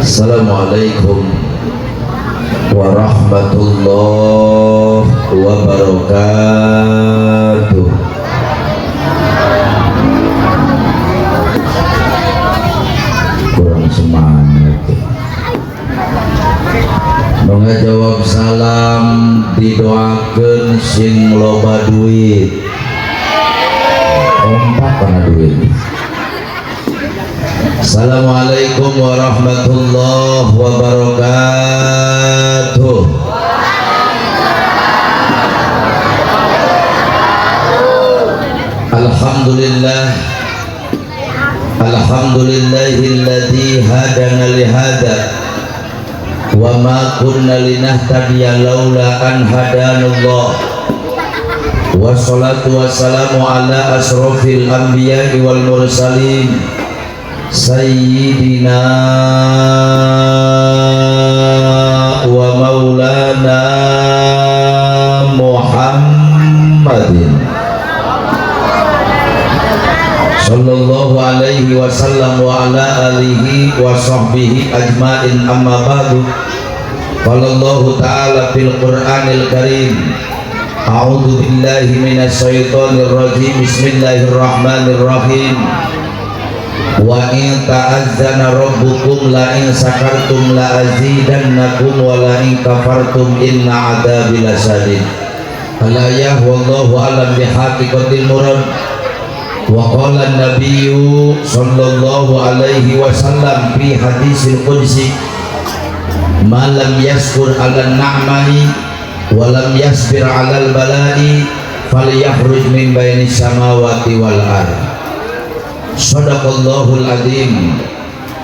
Assalamualaikum warahmatullahi wabarakatuh. Kurang semangat. Mengajawab salam didoakeun sing loba duit. Kompak kana duit. Assalamualaikum warahmatullahi wabarakatuh. Alhamdulillah, alhamdulillahilladzi hadana lihada wa ma kunna linahtadiya laula an hadanallah. Wassalatu wassalamu ala asrofil anbiya'i wal mursalin Sayyidina wa maulana Muhammadin sallallahu alaihi wasallam wa ala alihi wa sahbihi ajma'in, amma ba'du. Qala Allahu ta'ala fil Qur'anil Karim, a'udzu billahi minasy syaithanir rajim, bismillahirrahmanirrahim. Wa in ta'azzana rabbukum la in sakartum la azidannakum wa la in kafartum inna adzabi lasyadid. Al-ayah wallahu alam bihaqiqatil murad. Wa qala an-nabiyyu sallallahu alaihi wasallam fi hadisil qudsi, ma lam yaskur 'alan na'mani wa lam yasbir 'alal bala'i falyakhruj min bainis samawati wal ardh. Sadaqallahul azim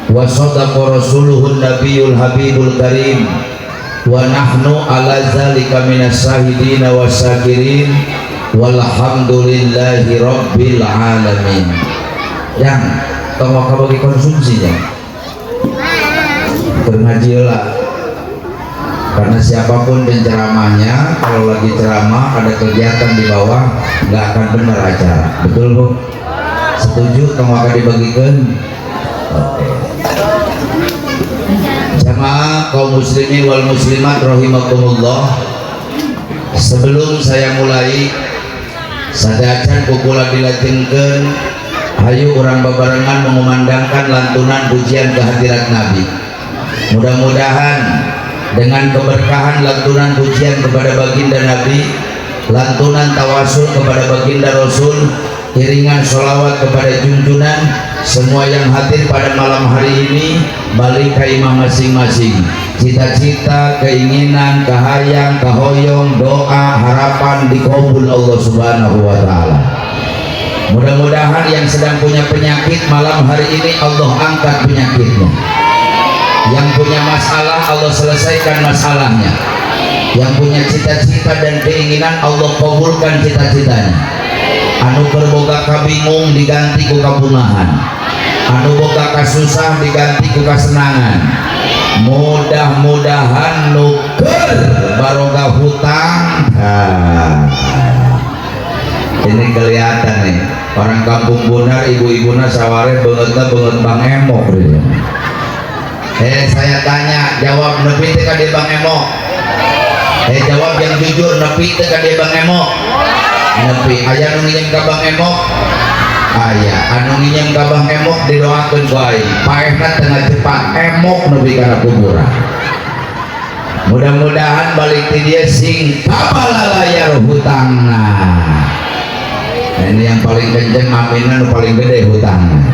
wa sadaqa rasuluhun nabiyul habibul karim wa nahnu ala zalika minas syahidina wasyakirin walhamdulillahi rabbil alamin. Yang tolong bagi konsumsinya berngajilah, karena siapapun penceramahnya kalau lagi ceramah ada kegiatan di bawah nggak akan benar acara. Betul Bu? Setuju? Kamu akan dibagikan? Oke. Jamaah kaum muslimin wal muslimat rahimakumullah, sebelum saya mulai sadacan kukula dilajenkeun hayu urang babarengan mengumandangkan lantunan pujian kehadirat Nabi. Mudah-mudahan dengan keberkahan lantunan pujian kepada baginda Nabi, lantunan tawasul kepada baginda Rasul, iringan sholawat kepada junjunan, semua yang hadir pada malam hari ini balik ke imam masing-masing. Cita-cita, keinginan, kahayang, kahoyong, doa, harapan dikabul Allah subhanahu wa ta'ala. Mudah-mudahan yang sedang punya penyakit malam hari ini Allah angkat penyakitnya. Yang punya masalah Allah selesaikan masalahnya. Yang punya cita-cita dan keinginan Allah kabulkan cita-citanya. Anu berboga kabingung diganti ku kapunahan, anu boga kasusah diganti ku kasenangan. Mudah-mudahan nuker baroga hutang. Ini kelihatan nih orang kampung Bunar, ibu-ibuna saware banget Bang Emok. Saya tanya, jawab nepi teh ka dieu Bang Emok. Jawab yang jujur, nepi teh ka dieu Bang Emok. Nepi aya nu nginjem ka Bang Emok, aya anu nginjem ka Bang Emok didoakeun ku aing paehna tengah cepat emok nepi kana kuburan. Mudah-mudahan balik ti dieu sing kapalalayar hutangna. Nah, ini yang paling kenceng, aminan paling gede hutangna.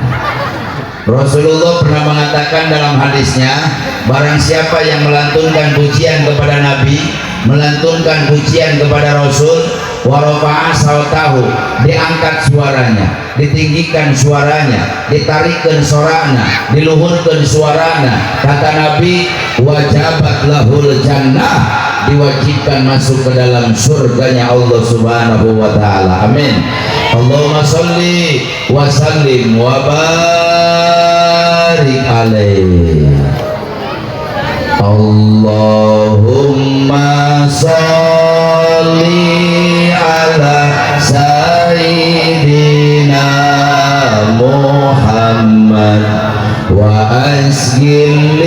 Rasulullah pernah mengatakan dalam hadisnya, barang siapa yang melantunkan pujian kepada Nabi, melantunkan pujian kepada Rasul, warafa'a sautahu, diangkat suaranya, ditinggikan suaranya, ditarikkan suaranya, diluhurkan suaranya, kata Nabi, wajabat lahul jannah, diwajibkan masuk ke dalam surganya Allah subhanahu wa ta'ala. Amin. Allahumma sholli wa sallim wa barik alaih. Allahumma sholli ala sayyidina Muhammad wa asghil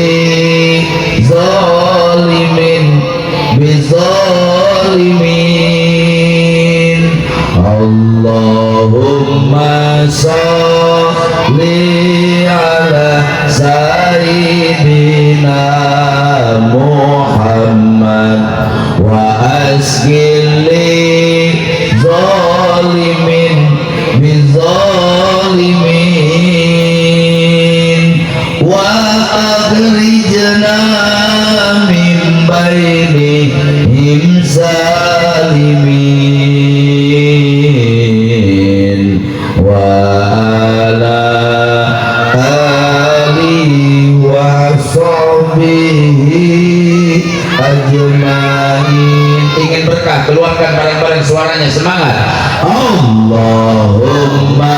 sayyidina Muhammad wa asgili zalimin bizalimin wa akhrijna min bainihim salimin wa ala alihi wa sahbihi ajmain. Ingin berkah, keluarkan bareng-bareng suaranya, semangat. Allahumma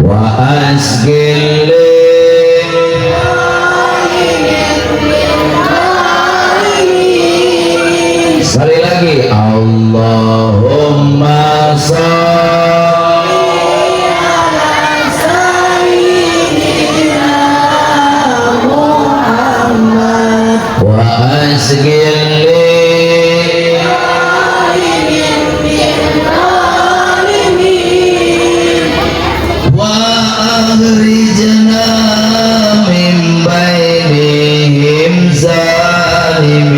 wa asgil sekali lagi Allahumma sholli ala sayyidina Muhammad wa asgil akhrijna min bainihim zalimin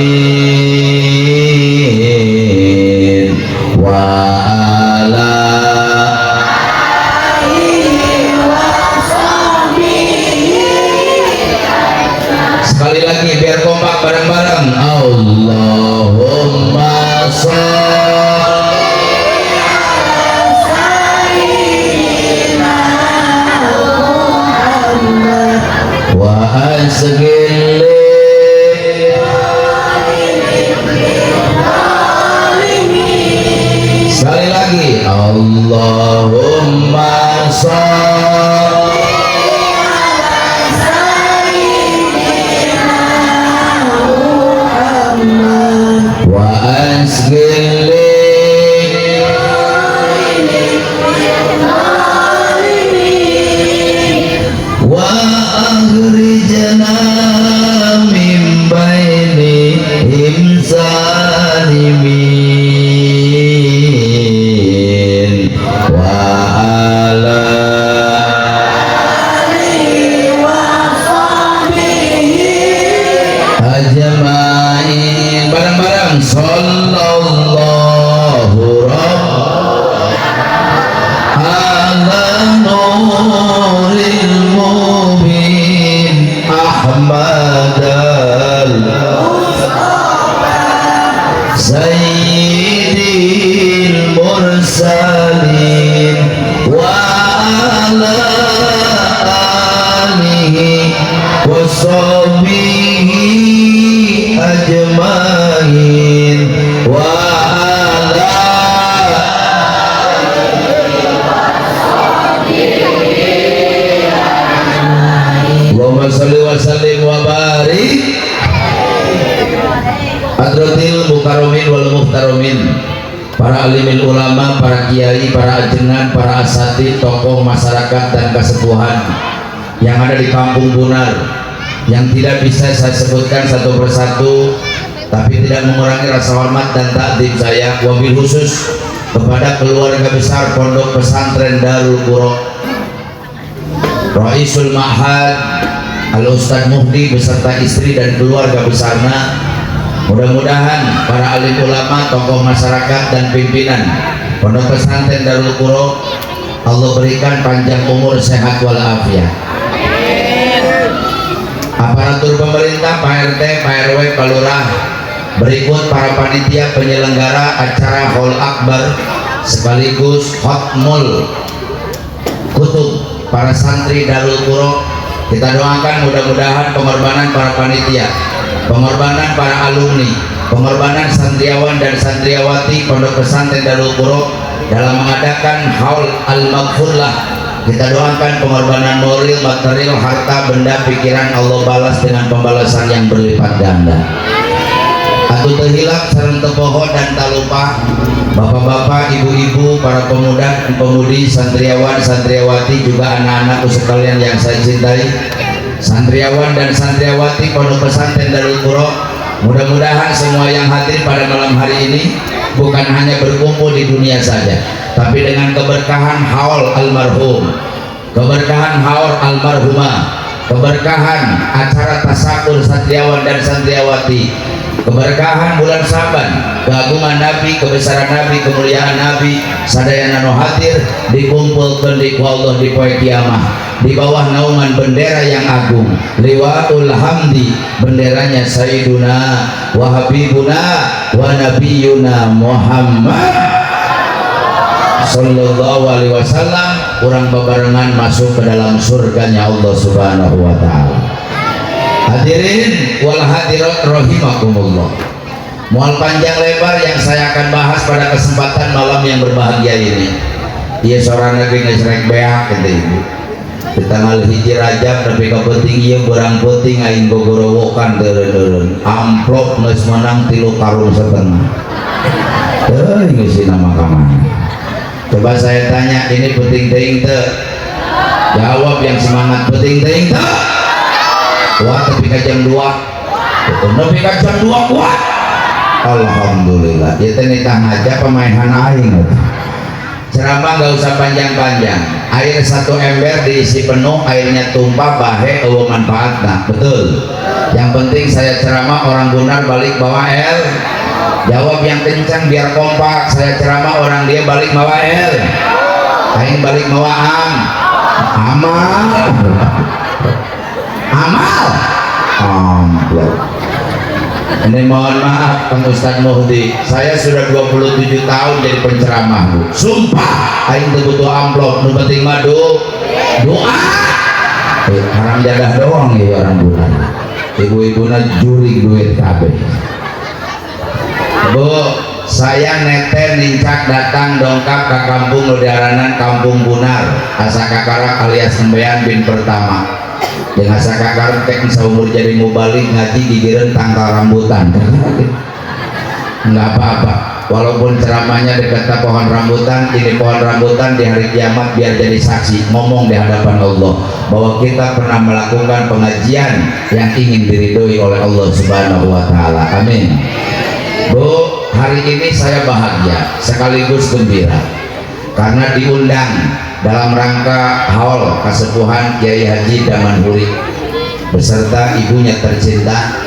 wa ala alihi wa sahbihi. Sekali lagi biar kompak bareng-bareng. Allahumma sholli wa asgil sekali lagi Allahumma sholli ala sayyidina Muhammad wa asgil wa akhrijna min bainihim zalimin wa ala alihi wa sahbihi ajmain. Bareng-bareng sallallahu ala nuril mubin Ahmad al-Mustafa Sayyidil Mursalin wa ala alihi wa sahbihi ajmain wa ala Allahumma sholli wa sallim wa barik hadratil mukarramin wal muhtaromin, para alimil ulama, para kiai, para ajengan, para asatid, tokoh masyarakat dan kesepuhan yang ada di Kampung Bunar, yang tidak bisa saya sebutkan satu persatu, tapi tidak mengurangi rasa hormat dan takdim saya, wabil khusus kepada keluarga besar Pondok Pesantren Darul Qura, Raisul Ma'had Al-Ustadz Muhdi beserta istri dan keluarga besarnya. Mudah-mudahan para alim ulama, tokoh masyarakat dan pimpinan Pondok Pesantren Darul Qura Allah berikan panjang umur, sehat walafiat. Aparatur pemerintah, Pak RT, Pak RW, Pak Lurah, berikut para panitia penyelenggara acara Haul Akbar sekaligus Hotmul Kutub, para santri Darul Qura. Kita doakan mudah-mudahan pengorbanan para panitia, pengorbanan para alumni, pengorbanan santriawan dan santriawati Pondok Pesantren Darul Qura dalam mengadakan Haul Al-Maghfurlah. Kita doakan pengorbanan moral, material, harta, benda, pikiran Allah balas dengan pembalasan yang berlipat ganda. Atuh terhilap sareng tepoho dan tak lupa bapak-bapak, ibu-ibu, para pemuda dan pemudi, santriawan, santriawati, juga anak-anakku sekalian yang saya cintai, santriawan dan santriawati Pondok Pesantren Darul Qura. Mudah-mudahan semua yang hadir pada malam hari ini bukan hanya berkumpul di dunia saja, tapi dengan keberkahan haul almarhum, keberkahan haul almarhumah, keberkahan acara tasakur satriawan dan santriawati, keberkahan bulan Saban, keagungan Nabi, kebesaran Nabi, kemuliaan Nabi, sadayana nu hadir dikumpulkeun di Allah di poe kiamah di bawah naungan bendera yang agung, liwaul hamdi, benderanya Sayyiduna wa Habibuna wa Nabiyuna Muhammad sallallahu alaihi wasallam, urang babarengan masuk ke dalam surganya Allah Subhanahu wa taala. Hadirin wal hadirat rahimakumullah. Mual panjang lebar yang saya akan bahas pada kesempatan malam yang berbahagia ini. Ieu sorana ge geus rek beak teh Ibu. Di tanggal hiji Rajab tapi kapenting ieu beurang penting aing gogorowokan teureun-teureun. Amplop geus menang 3 karung setengah. Teuing geus nama ka mana. Coba saya tanya, ini penting teuing teu? Jawab yang semangat, penting teuing teu? Kuat tapi ka jam 2. Tapi ka jam 2 kuat. Alhamdulillah. Ieu teh nitah aja pemainan aing. Ceramah gak usah panjang-panjang. Air 1 ember diisi penuh, airnya tumpah bahe eueuh manfaatna. Betul. Yang penting saya ceramah orang benar balik bawa el. Jawab yang kencang biar kompak. Saya ceramah orang dia balik bawa el. Aing balik bawa amal. Amal. Amplop. Ini mohon maaf Kang Ustaz Muhdi, saya sudah 27 tahun jadi penceramah Bu. Sumpah aing teu butuh amplop, nu penting mah doa. Haram jadah doang ya orang bulan. Ibu-ibuna juri duit kabeh. Bu, saya neten nincak datang dongkap ke kampung Ludaranan, Kampung Bunar, asa kakarak alias Nembean bin pertama. Dengan sakakar tek seumur jadi mubalik ngaji gigireun tangkal rambutan. Enggak apa-apa, walaupun ceramahnya dekat pohon rambutan, ini pohon rambutan di hari kiamat biar jadi saksi ngomong di hadapan Allah bahwa kita pernah melakukan pengajian yang ingin diridhoi oleh Allah Subhanahu wa taala. Amin. Bu, hari ini saya bahagia sekaligus gembira karena diundang dalam rangka haul kasepuhan Kiai Haji Damanhuri beserta ibunya tercinta.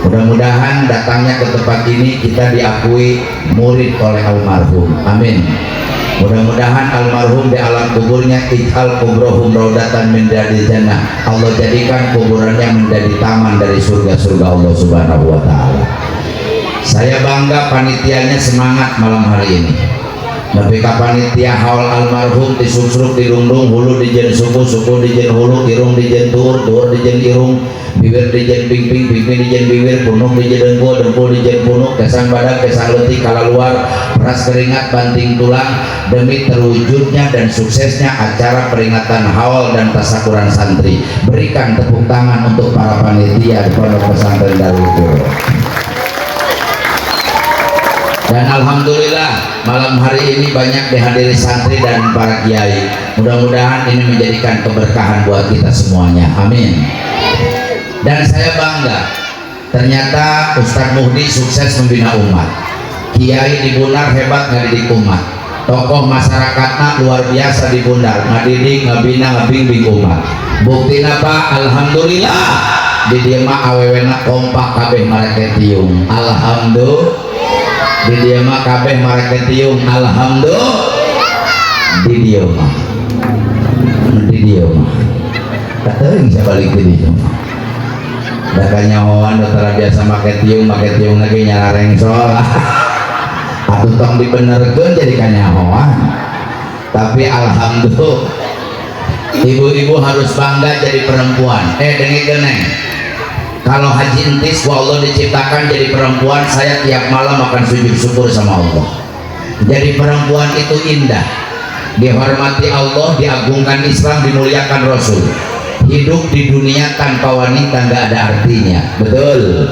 Mudah-mudahan datangnya ke tempat ini kita diakui murid oleh almarhum. Amin. Mudah-mudahan almarhum di alam kuburnya ij'al kubrohum raudatan min riyadil jannah. Allah jadikan kuburannya menjadi taman dari surga-surga Allah Subhanahu wa taala. Saya bangga panitianya semangat malam hari ini. Tapi kapanitia haul almarhum disusruk dilungdung, hulu dijen suku, suku dijen hulu, irung dijen tur, tur dijen irung, bibir dijen pingping, pingping dijen bibir, punuk dijen dengkul, dengkul dijen punuk, kesang badak, kesang letih, kala luar, peras keringat, banting tulang, demi terwujudnya dan suksesnya acara peringatan haul dan tasakuran santri. Berikan tepuk tangan untuk para panitia di Pondok Pesantren Darul Qur'an. Dan alhamdulillah malam hari ini banyak dihadiri santri dan para kiai. Mudah-mudahan ini menjadikan keberkahan buat kita semuanya. Amin. Dan saya bangga, ternyata Ustadz Muhdi sukses membina umat. Kiai di Bunar hebat ngadidik umat. Tokoh masyarakatnya luar biasa di Bunar, ngadidik, ngabina, ngabimbing umat. Bukti apa? Alhamdulillah. Di dieu mah awewena kompak kabeh mareke tiung. Alhamdulillah. Di dia mah kabeh marketium. Alhamdulillah. Di dia mah kateuing sabalik di dia mah da kanyahoan tara biasa make tiung lagi nyalareng soal atuh tong dibenerkeun jadi kanyahoan. Tapi alhamdulillah ibu-ibu harus bangga jadi perempuan. Dengikeun neng, kalau haji entis wa Allah diciptakan jadi perempuan, saya tiap malam akan sujud syukur sama Allah. Jadi perempuan itu indah, dihormati Allah, diagungkan Islam, dimuliakan Rasul. Hidup di dunia tanpa wanita nggak ada artinya. Betul.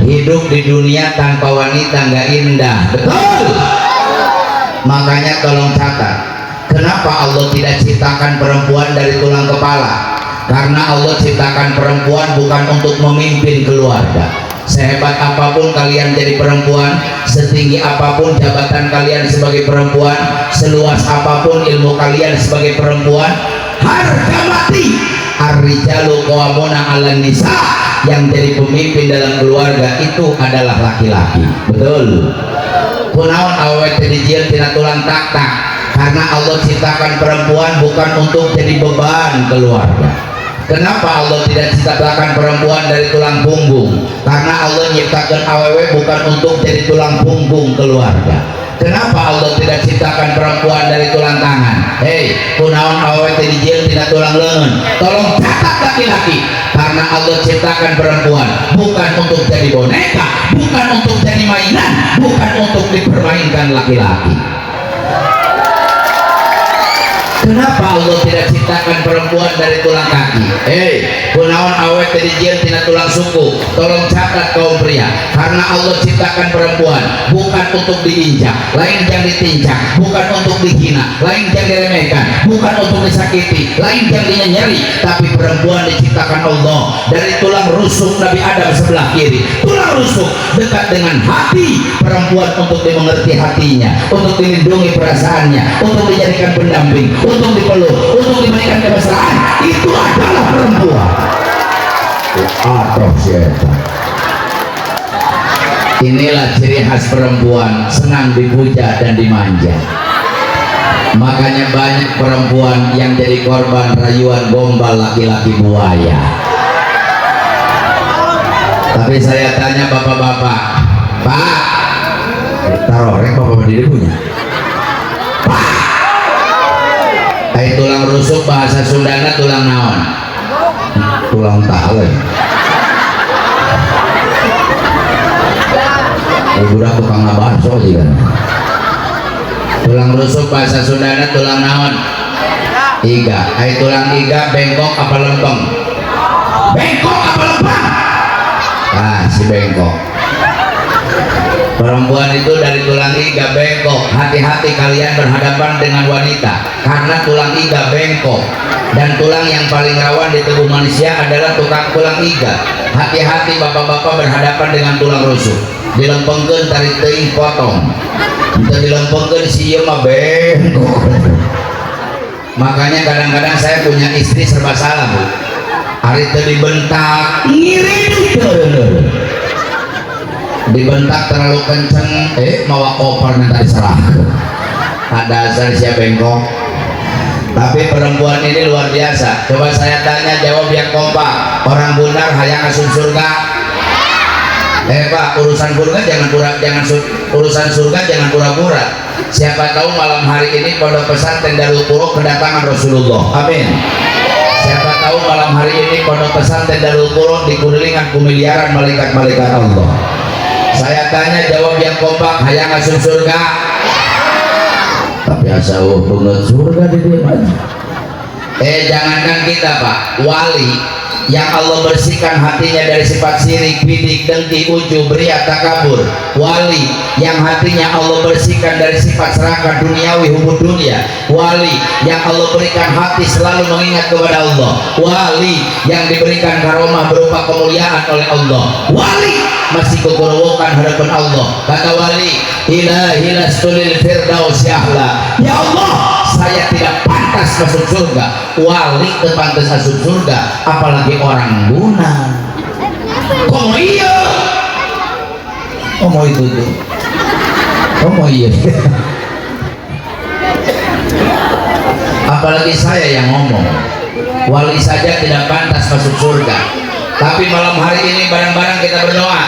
Hidup di dunia tanpa wanita nggak indah. Betul. Makanya tolong catat, kenapa Allah tidak ciptakan perempuan dari tulang kepala? Karena Allah ciptakan perempuan bukan untuk memimpin keluarga, sehebat apapun kalian jadi perempuan, setinggi apapun jabatan kalian sebagai perempuan, seluas apapun ilmu kalian sebagai perempuan, harga mati ar-rijalu qawwamuna 'alan nisa, yang jadi pemimpin dalam keluarga itu adalah laki-laki. Betul. Kunaon awet dijieun tina tulang tak-tak, karena Allah ciptakan perempuan bukan untuk jadi beban keluarga. Kenapa Allah tidak ciptakan perempuan dari tulang punggung? Karena Allah ciptakan awewe bukan untuk jadi tulang punggung keluarga. Kenapa Allah tidak ciptakan perempuan dari tulang tangan? Hei, kunaon awewe teh dijieun tina tulang leungeun. Tolong catat laki-laki, karena Allah ciptakan perempuan bukan untuk jadi boneka, bukan untuk jadi mainan, bukan untuk dipermainkan laki-laki. Kenapa Allah tidak ciptakan perempuan dari tulang kaki? Kunaon awet tadi jieun tina tulang suku. Tolong catat kaum pria, karena Allah ciptakan perempuan bukan untuk diinjak, lain yang ditinjak, bukan untuk dihina, lain yang diremehkan, bukan untuk disakiti, lain yang dinyeri, tapi perempuan diciptakan Allah dari tulang rusuk Nabi Adam sebelah kiri. Tulang rusuk dekat dengan hati perempuan untuk dimengerti hatinya, untuk dilindungi perasaannya, untuk dijadikan pendamping, untuk dipeluk, untuk diberikan kemesraan. Itu adalah perempuan. Atau siapa? Inilah ciri khas perempuan, senang dipuja dan dimanja. Makanya banyak perempuan yang jadi korban rayuan gombal laki-laki buaya. Tapi saya tanya bapak-bapak, Pak, taruh rek bapak diri punya. Tulang rusuk bahasa Sundana tulang naon? Tulang tali. Budak tukang ngabarso juga. Tulang rusuk bahasa Sundana tulang naon? Iga. Tulang iga bengkok apa lempeng? Bengkok apa lempeng? Ah, si bengkok. Perempuan itu dari tulang iga bengkok. Hati-hati kalian berhadapan dengan wanita, karena tulang iga bengkok, dan tulang yang paling rawan di tubuh manusia adalah tulang iga. Hati-hati bapak-bapak berhadapan dengan tulang rusuk. Dilempengkeun tarik teuing potong, untuk dilempengkeun si ieu mah bengkok. Makanya kadang-kadang saya punya istri serba salah, Bu. Ari teu dibentak ngirit dibentak terlalu kenceng, mawa koper nanti serah. Ada asal siapa bengkok. Tapi perempuan ini luar biasa. Coba saya tanya, jawab yang kompak. Orang benar hayang asup surga? Pak, urusan surga urusan surga jangan pura-pura. Siapa tahu malam hari ini pondok pesantren Darul Qur'an kedatangan Rasulullah. Amin. Siapa tahu malam hari ini pondok pesantren Darul Qur'an dikelilingan miliaran malaikat-malaikat Allah. Saya tanya, jawab yang kompak, hayang asup surga? Tapi asa banget surga di dia aja. Jangankan kita, Pak, wali yang Allah bersihkan hatinya dari sifat sirik, bidik, dengki, ujub, riya, takabur. Wali yang hatinya Allah bersihkan dari sifat serakah duniawi, hubud dunia. Wali yang Allah berikan hati selalu mengingat kepada Allah. Wali yang diberikan karomah berupa kemuliaan oleh Allah. Wali masih kegorowokan hadapan Allah. Kata wali, ilahi lastulil firdaus ya'la. Ya Allah, saya tidak pantas masuk surga. Wali pantas masuk surga, apalagi orang guna. Kok iya? Mau itu tuh. Mau iya. Apalagi saya yang ngomong. Wali saja tidak pantas masuk surga. Tapi malam hari ini bareng-bareng kita berdoa,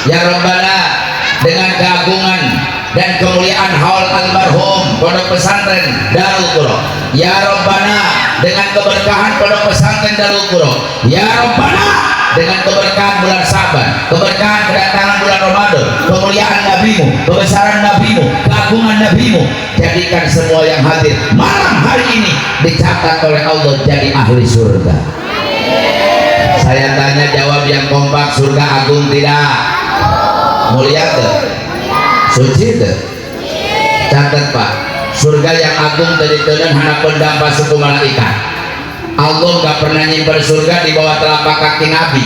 ya Rabbana, dengan keagungan dan kemuliaan haul almarhum pondok pesantren Darul Qur'an. Ya Rabbana, dengan keberkahan pondok pesantren Darul Qur'an. Ya Rabbana, dengan keberkahan bulan Saban, keberkahan kedatangan bulan Ramadan, kemuliaan Nabimu, kebesaran Nabimu, keagungan Nabimu, jadikan semua yang hadir malam hari ini dicatat oleh Allah jadi ahli surga. Saya tanya, jawab yang kompak, surga agung tidak? Mulia tuh? Suci tuh? Catat Pak, surga yang agung tadi tenan hana pendampa suku malaikat. Allah gak pernah nyimpen surga di bawah telapak kaki Nabi.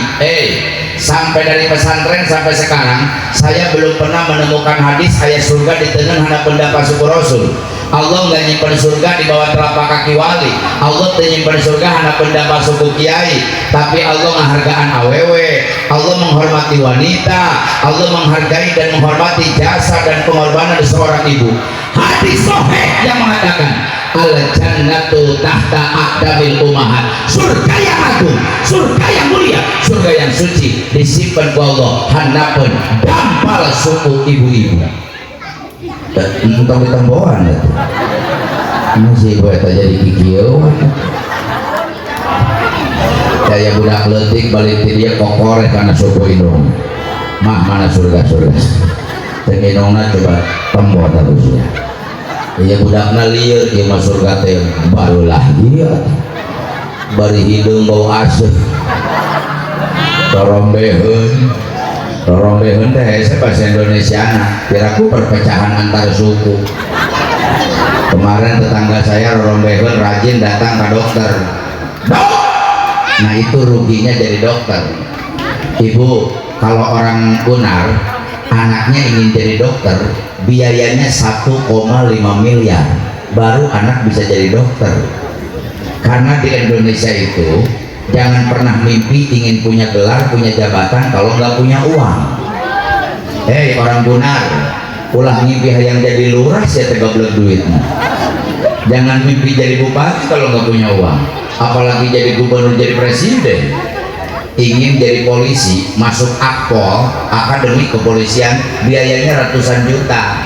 sampai dari pesantren sampai sekarang saya belum pernah menemukan hadis ayat surga di tengah hana pendapat suku Rasul. Allah nggak nyimpen surga di bawah telapak kaki wali. Allah menyimpen surga hana pendapat suku kiai. Tapi Allah menghargaan awewe. Allah menghormati wanita. Allah menghargai dan menghormati jasa dan pengorbanan seorang ibu. Hadis sahih yang mengatakan al jannatu tahta aqdamil ummahat. Surga yang agung, surga yang mulia, surga yang suci disimpan ku Allah handapun dampal suku ibu-ibu. Entong ditembohan itu. Masih buat aja di kikieu. Kayak budak leutik balik ti dia kokoreh karena suku indung. Mah mana surga-surga. Teu indungna coba tembok terus ya. Iya budakna lieur ieu mah surga teh barulah ieu. Bari hidung bau aseuh. Rorombeheun teh hese bahasa Indonesiana. Kiraku perpecahan antar suku. Kemarin tetangga saya rorombeheun rajin datang ke dokter. Dok! Nah itu ruginya jadi dokter. Ibu, kalau orang Unar anaknya ingin jadi dokter, biayanya 1,5 miliar baru anak bisa jadi dokter. Karena di Indonesia itu jangan pernah mimpi ingin punya gelar, punya jabatan kalau nggak punya uang. Hei orang Bunar, ulah mimpi yang jadi lurah ya tegoblok duitnya. Jangan mimpi jadi bupati kalau nggak punya uang, apalagi jadi gubernur, jadi presiden. Ingin jadi polisi, masuk akpol, akademi kepolisian, biayanya ratusan juta.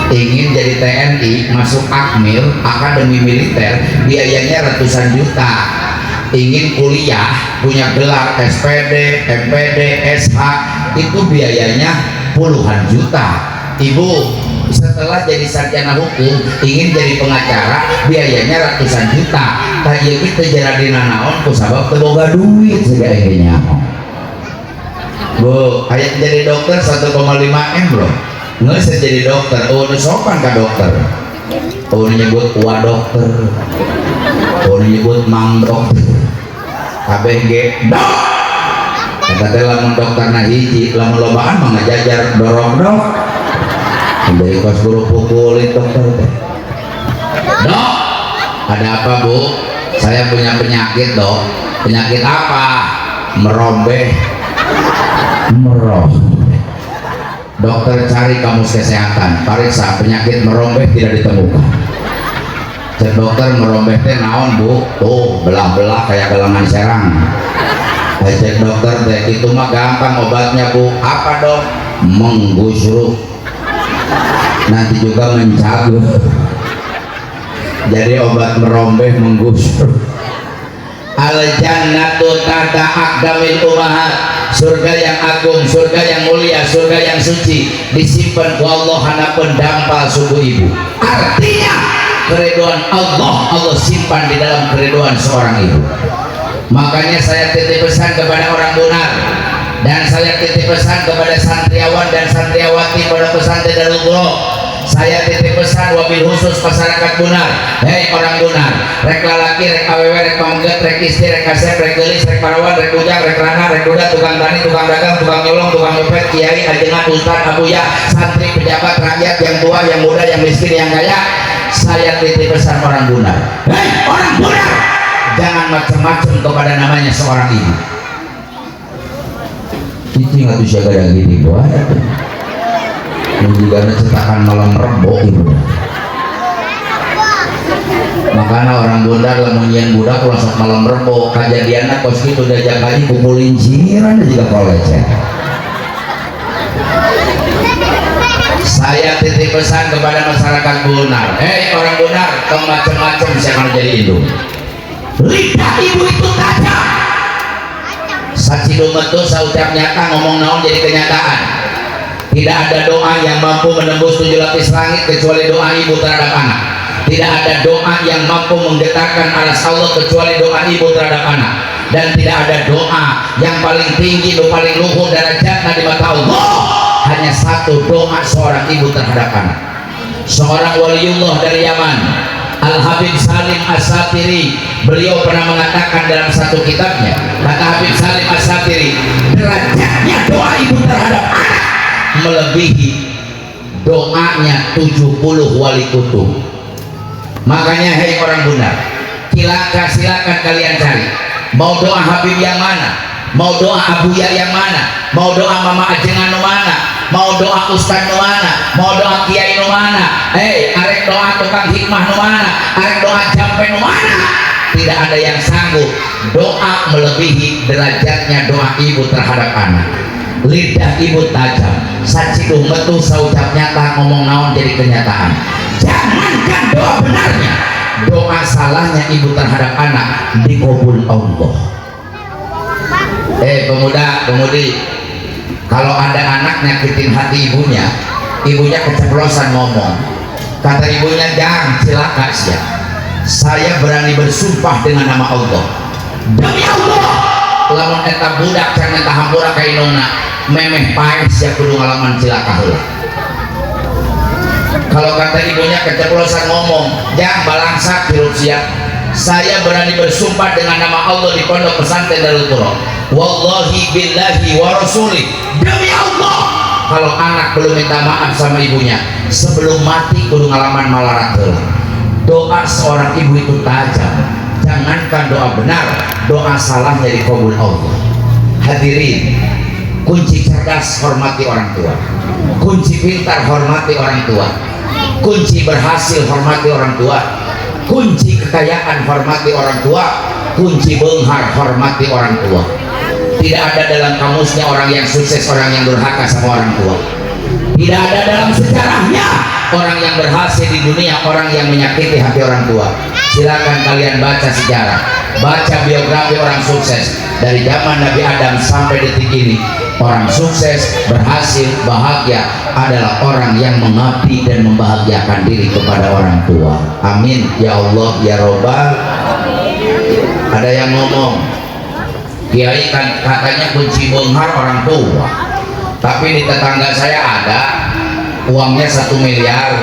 Ingin jadi TNI, masuk akmil, akademi militer, biayanya ratusan juta. Ingin kuliah, punya gelar SPD, MPD, SH, itu biayanya puluhan juta. Ibu, setelah jadi sarjana hukum, ingin jadi pengacara, biayanya ratusan juta. Tadi kita jadi naon, kusabab terboga duit segala Bu, ayat jadi dokter 1,5 M loh. Nggak jadi dokter, oh ini sopan ke dokter. Oh ini nyebut wa dokter. Oh ini nyebut mang dokter. KBG dok. Kata teh lamun dokter na hiji, lamun lobaan mah ngajajar dorong dok. Dari kos guru pukulin dokter teh. Dok, ada apa bu? Saya punya penyakit dok. Penyakit apa? Merombeh. Dokter cari kamus kesehatan, periksa penyakit merombeh tidak ditemukan. Cek dokter merombeh teh naon bu? Tuh belah-belah kayak gelangan serang. Cek dokter teh itu mah gampang obatnya bu. Apa dok? Menggusruk. Nanti juga mencagur. Jadi obat merombeh menggusur. Al jannatu tahta aqdamil ummahat. Surga yang agung, surga yang mulia, surga yang suci disimpan ku Allah hanapeun dampal suku ibu. Artinya keridhaan Allah, Allah simpan di dalam keridhaan seorang ibu. Makanya saya titip pesan kepada orang Bunar dan saya titip pesan kepada santriawan dan santriawati pada pesantren Darul Qur'an. Saya titip pesan wabil khusus masyarakat Bunar. Hei orang Bunar, rek lalaki, rek awewe, rek pamungget, rek istri, rek kasep, rek gelis, rek parawan, rek ujang, rek rana, rek duda, tukang tani, tukang dagang, tukang nyolong, tukang nyopet, kiai, ajengan, ustad, abuya, santri, pejabat, rakyat, yang tua, yang muda, yang miskin, yang kaya. Saya titip pesan orang Bunar. Hei orang Bunar, jangan macam-macam kepada namanya seorang ibu. Cici nggak bisa gada gini buat. Juga cetakan malam Rebo ibu. Makanya orang Bundar lamun nyian budak langsung malam Rebo kejadiannya kos gitu diajak haji kumpulin jiran juga kolej ya. Saya titip pesan kepada masyarakat Bunar. Hei orang Bunar, kamu macam-macam siapa jadi indung. Lidah ibu itu tajam. Sacido metu saucap nyata ngomong naon jadi kenyataan. Tidak ada doa yang mampu menembus 7 lapis langit kecuali doa ibu terhadap anak. Tidak ada doa yang mampu menggetarkan aras Allah kecuali doa ibu terhadap anak. Dan tidak ada doa yang paling tinggi, paling luhur derajatnya di mata Allah. Hanya satu doa seorang ibu terhadap anak. Seorang waliullah dari Yaman, Al-Habib Salim As-Satiri, beliau pernah mengatakan dalam satu kitabnya, kata Habib Salim As-Satiri, derajatnya doa ibu terhadap anak melebihi doanya 70 wali kutub. Makanya hei orang benar, silakan kalian cari, mau doa Habib yang mana, mau doa Abuya yang mana, mau doa Mama Ajengan mana, mau doa Ustaz nu mana, mau doa Kiai nu mana, arek doa tukang hikmah nu mana, arek doa jampe nu mana. Tidak ada yang sanggup doa melebihi derajatnya doa ibu terhadap anak. Lidah ibu tajam, sacidung metu saucap nyata, ngomong naon jadi kenyataan. Jangankan doa benarnya, doa salahnya ibu terhadap anak dikabul Allah. Pemudi, kalau ada anak nyakitin hati ibunya keceplosan ngomong, kata ibunya, jangan cilaka sia, saya berani bersumpah dengan nama Allah, demi Allah, lamun eta budak can eta hampura ka indungna memeh paeh sia kudu ngalaman cilaka heula. Kalau kata ibunya keceplosan ngomong, jangan balangsak hirup sia, saya berani bersumpah dengan nama Allah di pondok pesantren Darul Qur'an, wallahi billahi wa rasuli, demi Allah, kalau anak belum minta maaf sama ibunya sebelum mati kudu ngalaman malarat heula. Doa seorang ibu itu tajam, jangankan doa benar, doa salahnya dikabul Allah. Hadirin, kunci cerdas hormati orang tua, kunci pintar hormati orang tua, kunci berhasil hormati orang tua, kunci kekayaan hormati orang tua, kunci benghar hormati orang tua. Tidak ada dalam kamusnya orang yang sukses, orang yang durhaka sama orang tua. Tidak ada dalam sejarahnya orang yang berhasil di dunia, orang yang menyakiti hati orang tua. Silakan kalian baca sejarah, baca biografi orang sukses dari zaman Nabi Adam sampai detik ini. Orang sukses, berhasil, bahagia adalah orang yang mengabdi dan membahagiakan diri kepada orang tua. Amin ya Allah ya Robbal. Ada yang ngomong, Kiai kan katanya kunci benghar orang tua, tapi di tetangga saya ada uangnya 1 miliar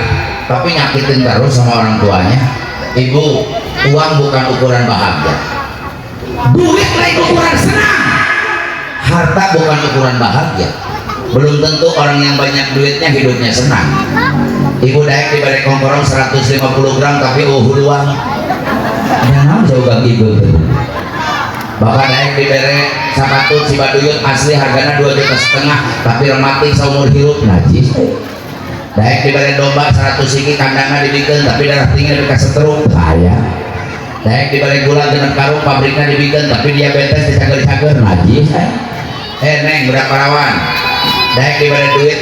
tapi nyakitin terus sama orang tuanya. Ibu, uang bukan ukuran bahagia, duit lain ukuran senang, harta bukan ukuran bahagia. Belum tentu orang yang banyak duitnya hidupnya senang. Ibu daek di balik kongkorong 150 gram tapi huluan jangan jauh bang ibu. Bapak naik di bere sapatut Cibaduyut asli harganya 2,5 juta tapi rematik seumur hidup najis. Naik di bere domba 100 siki kandangnya dibikin tapi darah tinggi dekat seteruk kaya. Naik di bere gula dengan karung pabriknya dibikin tapi diabetes dicager-cager najis. Neng berapa rawan? Naik di bere duit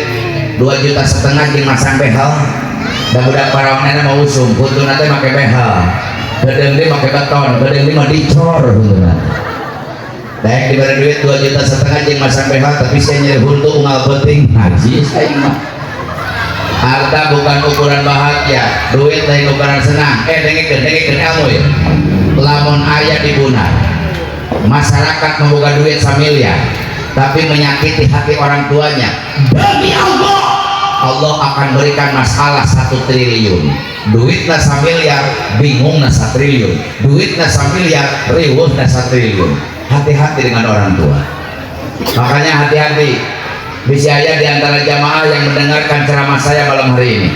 2,5 juta jeung masang behel. Dan budak parawannya mau usum, putu nanti pakai behel. Gedeng dia pakai beton, gedeng dia mah dicor. Daek diberi duit 2,5 juta jeung masang behel tapi saya nyari huntu unggal penting najis. Harta bukan ukuran bahagia, duit lain ukuran senang. Dengikeun ilmu ya. Lamun aya di Bunar, masyarakat membuka duit 1 miliar tapi menyakiti hati orang tuanya, demi Allah, Allah akan berikan masalah 1 triliun. Duitnya 1 miliar, bingung 1 triliun. Duitnya 1 miliar, riweuh 1 triliun. Hati-hati dengan orang tua. Makanya hati-hati. Bisa aya di antara jamaah yang mendengarkan ceramah saya malam hari ini.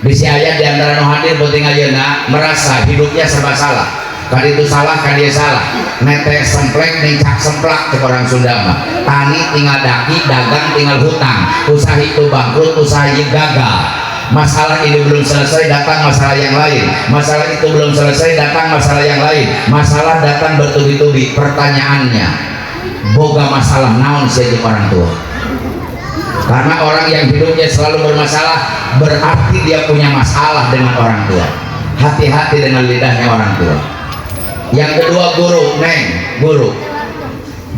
Bisa aya di antara nu hadir penting ayeuna merasa hidupnya serba salah. Kan itu salah, kan dia salah. Nete semplek, nincak semplak ke orang Sunda mah. Tani tinggal daki, dagang tinggal hutang. Usaha itu bangkrut, usaha itu gagal. Masalah ini belum selesai, datang masalah yang lain. Masalah itu belum selesai, datang masalah yang lain. Masalah datang bertubi-tubi. Pertanyaannya, boga masalah naon sih orang tua? Karena orang yang hidupnya selalu bermasalah berarti dia punya masalah dengan orang tua. Hati-hati dengan lidahnya orang tua. Yang kedua, guru.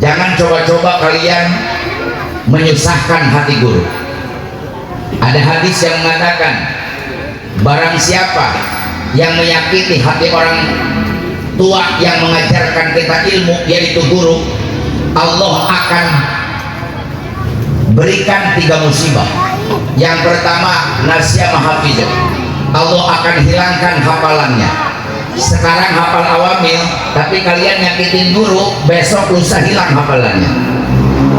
Jangan coba-coba kalian menyusahkan hati guru. Ada hadis yang mengatakan, barang siapa yang menyakiti hati orang tua yang mengajarkan kita ilmu, yaitu guru, Allah akan berikan 3 musibah. Yang pertama, nasya mahafizah, Allah akan hilangkan hafalannya. Sekarang hafal awamil, tapi kalian nyakitin guru, besok lusa hilang hafalannya.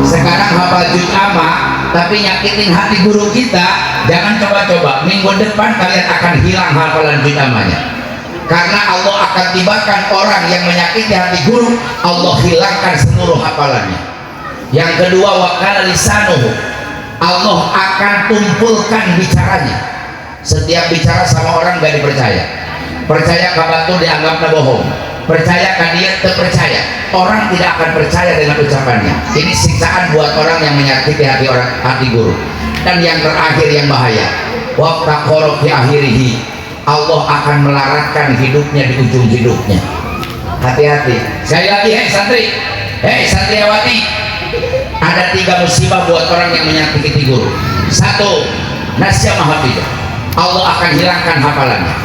Sekarang hafal juz amma, tapi nyakitin hati guru kita, jangan coba-coba, minggu depan kalian akan hilang hafalan juz ammanya. Karena Allah akan tibakan orang yang menyakiti hati guru, Allah hilangkan seluruh hafalannya. Yang kedua, wakala lisanuhu, Allah akan tumpulkan bicaranya. Setiap bicara sama orang gak dipercaya. Percaya kabar itu dianggapnya bohong. Percaya kan dia terpercaya. Orang tidak akan percaya dengan ucapannya. Ini siksaan buat orang yang menyakiti hati guru. Dan yang terakhir yang bahaya, waqtaqara fi akhirihi, Allah akan melaratkan hidupnya di ujung hidupnya. Hati-hati. Sekali lagi, hei santri, hei santriawati, ada 3 musibah buat orang yang menyakiti guru. 1, nasya mahafidh, Allah akan hilangkan hafalannya.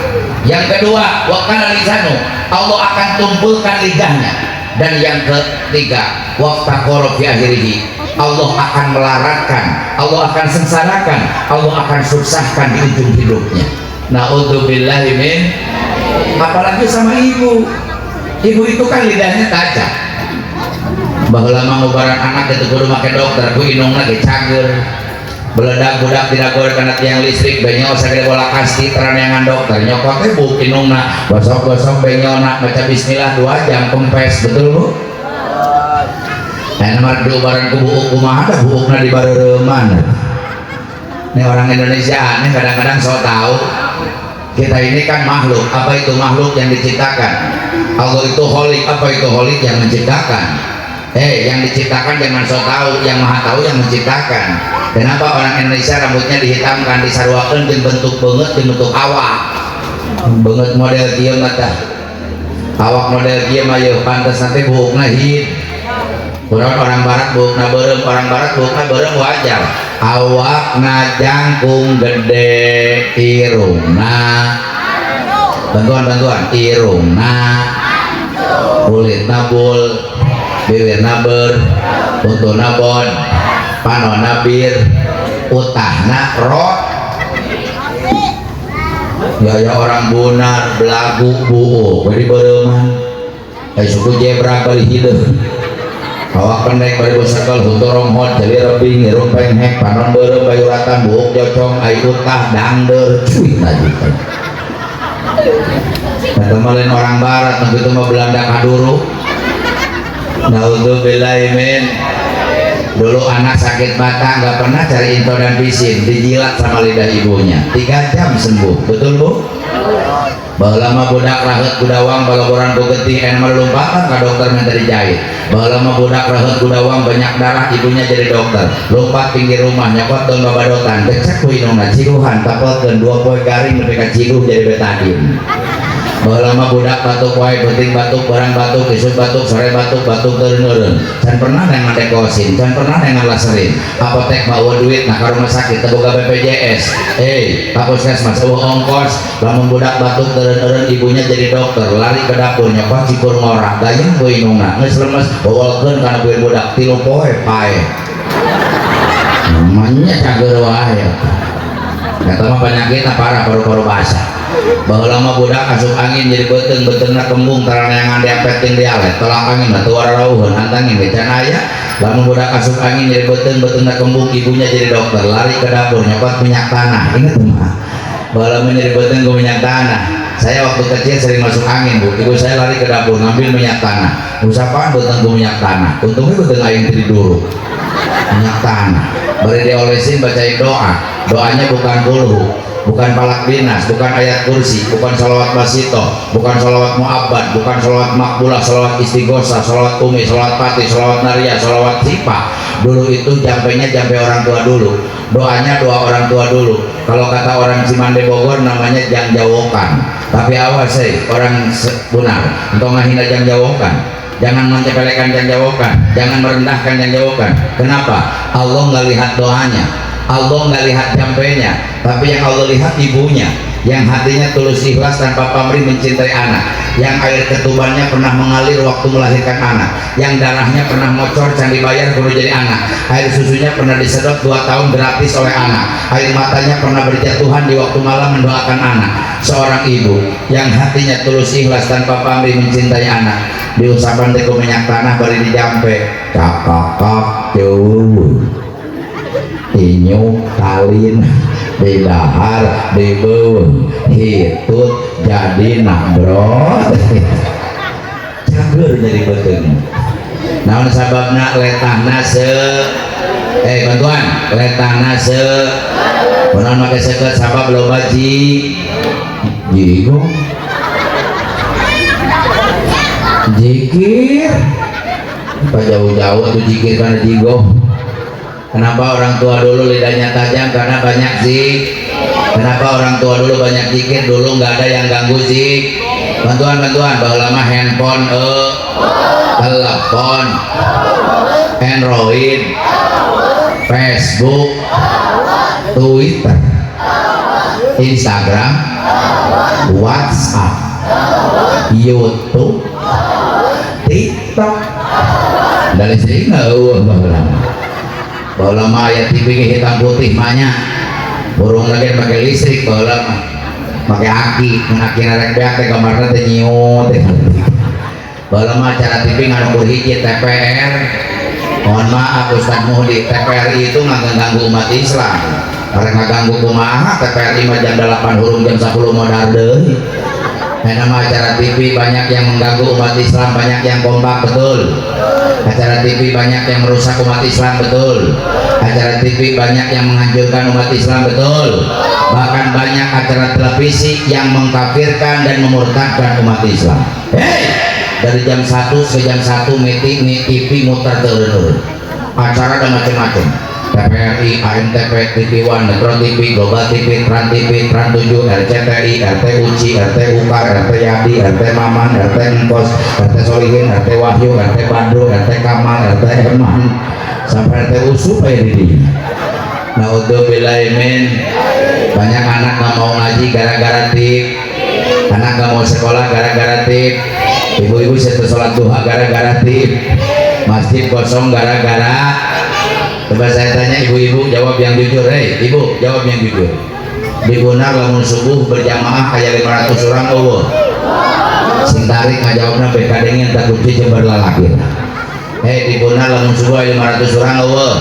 Yang kedua, wakana lisanu, Allah akan tumpulkan lidahnya. Dan yang ketiga, waqtaqara fi akhirihi, Allah akan melaratkan, Allah akan sengsarakan, Allah akan susahkan di ujung hidupnya. Na'udzubillahi min. Apalagi sama ibu. Ibu itu kan lidahnya tajam. Baheula mah ngubaran anak itu kudu make dokter, ku inungna ge cager. Beledak budak tidak goreng karena tiang listrik, benyol sagede bola kasti teraneangan dokter nyokot teh buk inungna gosok-gosok benyolna baca bismillah 2 jam kempes, betul bu? Nomor 2 barang ku buuk kumaha ada buukna di bareureman. Ini orang Indonesia aneh, kadang-kadang so tahu kita ini kan makhluk. Apa itu makhluk yang diciptakan? Allah itu holik. Apa itu holik? Yang menciptakan. Yang diciptakan jangan so tahu, yang maha tahu yang menciptakan. Kenapa orang Indonesia rambutnya dihitamkan, disarwakeun jeung bentuk beungeut, jeung bentuk awak. Beungeut model kieu mah awak model kieu mah yeuh pantes nanti buukna hit. Kurang orang barat buukna beureum, orang barat buukna beureum wajar. Awakna jangkung gede, irungna bantuan irungna kulitna bul, bibirna beur, utuna bod, panona bir, utahna rot. Ya orang bunar belagu buuk beri bereuman. Suku jebra bari hideung. Awak pendek bari bosakal hutorong hot jadi rebing irung penghek panon beureum bayuratan buuk jocong ai utah dangdeur cuy najika. Ketemelin orang barat begitu mah Belanda kaduru. Naudzubillahi min. Dulu anak sakit mata nggak pernah cari into dan pisin, dijilat sama lidah ibunya 3 jam sembuh, betul bu? Baheula mah budak raheut kudawang balaboran ku getih ena melumpatan ka dokter minta dijahit. Baheula mah budak raheut kudawang banyak darah, ibunya jadi dokter. Lompat pinggir rumah nyokot don babadotan, becek ku inungna ciruhan tapelkeun 2 poe garing nepi ka ciruh jadi betadin. Baheula mah budak batuk wae, penting batuk, barang batuk, isuk batuk, sore batuk, batuk teureun-eureun. Can pernah dengan dekosin, can pernah dengan laserin. Apotek mah eueuh duit, nah ka rumah sakit teu boga BPJS. Ka puskesmas eueuh ongkos, lamun budak batuk teureun-eureun ibunya jadi dokter, lari ke dapur nyokot cikur ngorah, gayeng ku inungna, geus lemes bawolkeun kana buih budak 3 poe pae. Namanya cager wae. Eta mah penyakitna parah paru-paru basah. Baheula mah budak asup angin jadi beuteung, beuteungna kembung taraneangan diapet jeung dialet, tolak angin atuh wararauheun antangin we can aya. Lamun budak asup angin jadi beuteung, beuteungna kembung ibunya jadi dokter, lari ke dapur nyokot minyak tanah. Ingat mah. Baheula mah jadi beuteung ku minyak tanah. Saya waktu kecil sering masuk angin bu, ibu saya lari ke dapur ngambil minyak tanah. Usapaan beuteung ku minyak tanah, untungnya beuteung aing teu dulu. Minyak tanah, bari diolesin bacain doa. Doanya bukan kulhu, bukan palak dinas, bukan ayat kursi, bukan sholawat basito, bukan sholawat mu'abbad, bukan sholawat makbulah, sholawat istighosa, sholawat umi, sholawat pati, sholawat naria, sholawat sifah. Dulu itu jampenya jampe orang tua dulu, doanya doa orang tua dulu. Kalau kata orang Cimande Bogor namanya jang jawokan. Tapi awas orang benar, untuk ngahina jang jawokan. Jangan mencepelekan jang jawokan, jangan merendahkan jang jawokan. Kenapa? Allah nggak lihat doanya, Allah nggak lihat jampenya, tapi yang Allah lihat ibunya. yang hatinya tulus ikhlas tanpa pamrih mencintai anak, yang air ketubannya pernah mengalir waktu melahirkan anak, yang darahnya pernah ngocor can dibayar kalau jadi anak, air susunya pernah disedot 2 tahun gratis oleh anak, air matanya pernah berjatuhan di waktu malam mendoakan anak. Seorang ibu yang hatinya tulus ikhlas tanpa pamrih mencintai anak, diusapan teko minyak tanah bari dijampe cakak jauh inyu kalin di dahar di beuh hitut jadi nabrot cager jadi beteung. Naon sababna letahna bantuan letahna kunaon make seukeut sabab loba jigo jikir apa jauh-jauh tuh jikir karena jigo. Kenapa orang tua dulu lidahnya tajam? Karena banyak zik. Kenapa orang tua dulu banyak zikir? Dulu nggak ada yang ganggu zik. Bantuan bahwa lama handphone telepon Android Facebook Twitter Instagram WhatsApp YouTube TikTok dari sini nggak bahwa lama ayat TV hitam putih banyak burung lagi pakai listrik bahwa lama pakai aki rek beak teh gambarna teh nyiut bahwa lama acara TV ngarukur hiji TPR. Mohon maaf Ustaz Muhdi, TPRI itu ngaganggu umat Islam. Karena ngaganggu kumaha TPRI mah jam 8 hurung jam 10 modar deui. Nama acara TV banyak yang mengganggu umat Islam, banyak yang kompak, betul. Acara TV banyak yang merusak umat Islam, betul. Acara TV banyak yang menghancurkan umat Islam, betul. Bahkan banyak acara televisi yang mengkafirkan dan memurtadkan umat Islam. Dari jam 1 ke jam 1 TV muter terus. Acara ada macam-macam. TPRI, ANTV, TV One, Metro TV, Global TV, Trans TV, Trans 7, RCTI, RT Uci, RT Ukar, RT Yadi, RT Maman, RT Engkos, RT Solihin, RT Wahyu, RT Badru, RT Kamal, RT Eman, sampai RT Usup ya diri. Naudzubillahimin. Banyak anak gak mau ngaji gara-gara tip, anak gak mau sekolah gara-gara tip, ibu-ibu setelah sholat duha gara-gara tip, masjid kosong gara-gara. Coba saya tanya ibu-ibu, jawab yang jujur. Ibu, jawab yang jujur. Di Gunar lamun subuh berjamaah aya 500 orang eueuh. Sing tarik ngajawabna BKD-nya tak kunci jembar lalaki. Di Gunar lamun subuh aya 500 orang eueuh.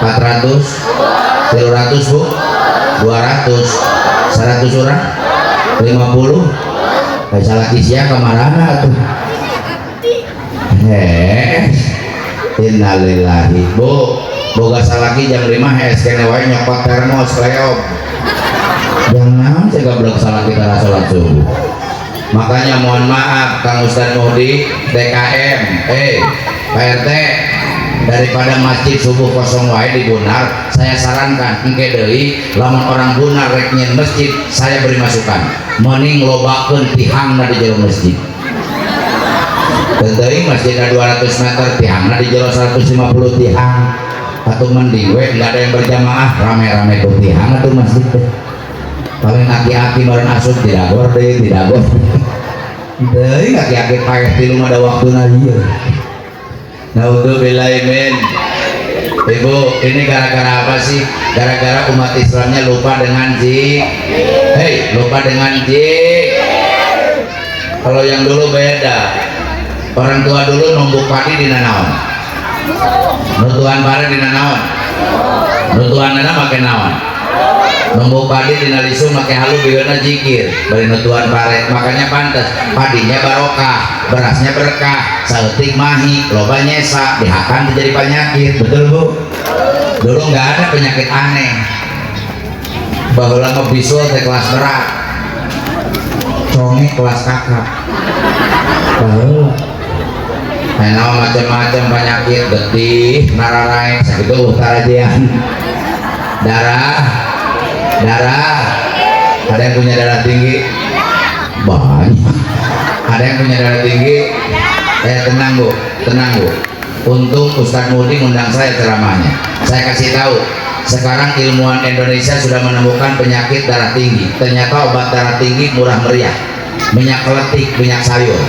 400, 300 Bu, 200, 100 orang, 50. Salah kisia kamarana atuh. Innalillahi. Bu, boga salaki jam 5 kene wae nyokot termos kleop. Jangan saya gablok salaki tara salat subuh. Makanya mohon maaf Kang Ustaz Muhdi, DKM, Pak RT, daripada masjid subuh kosong wae di Gunar, saya sarankan engke deui lamun orang Gunar rek nyen masjid, saya beri masukan. Mending lobakeun tihangna di jero masjid. Tentang masjidnya 200 meter tihangna di jero 150 tihang atau mending we nggak ada yang berjamaah rame-rame tuh tihang atau masjid deh. Paling aki-aki meren asup tidak gor deh tidak gor deh aki-aki payah di rumah ada waktu nanya. Naudzubillahimin. Ibu, ini gara-gara apa sih? Gara-gara umat Islamnya lupa dengan zik. Lupa dengan zik. Kalau yang dulu beda. Orang tua dulu numbuk padi di nanaon, nutuan pare di nanaon, nutuan nana make naon, numbuk padi di nalisung make halu biwana jikir, bari nutuan pare, makanya pantas padinya barokah, berasnya berkah, saeutik mahi, loba nyesa, dihakan jadi penyakit, betul Bu? Dulu nggak ada penyakit aneh, bahwa lama bisul teh kelas berat, congek kelas kakak, macam-macam penyakit getih, nararai, sakit utarajian, darah, ada yang punya darah tinggi, banyak, ada yang punya darah tinggi, tenang Bu, untung Ustaz Muhdi ngundang saya ceramahnya, saya kasih tahu, Sekarang ilmuwan Indonesia sudah menemukan penyakit darah tinggi. Ternyata obat darah tinggi murah meriah, minyak keletik, minyak sayur.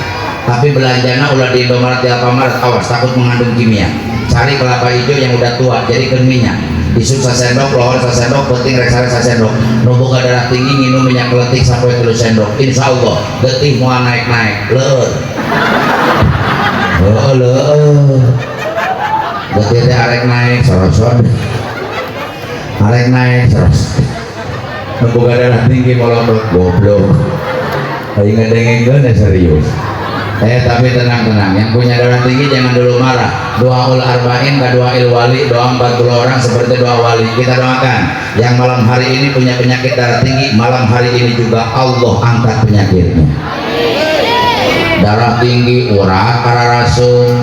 Tapi belanjana ulah di Indomaret, di Alfamart, awas takut mengandung kimia. Cari kelapa hijau yang udah tua, jadi minyak. Isuk sasendok, lohor sasendok, penting reksare sasendok. Nubuka darah tinggi minum minyak keletik sampai 3 sendok. Insya Allah getih mau naik-naik. Getih teh arek naik, sorot-sorot. Arek naik, sorot. Nubuka darah tinggi molodok, goblok. Ayo ngedengin serius. Tapi tenang-tenang, yang punya darah tinggi jangan dulu marah. Doaul arba'in ka doail wali, doa 40 orang seperti doa wali. Kita doakan yang malam hari ini punya penyakit darah tinggi, malam hari ini juga Allah angkat penyakitnya. Darah tinggi, urat, ararasun,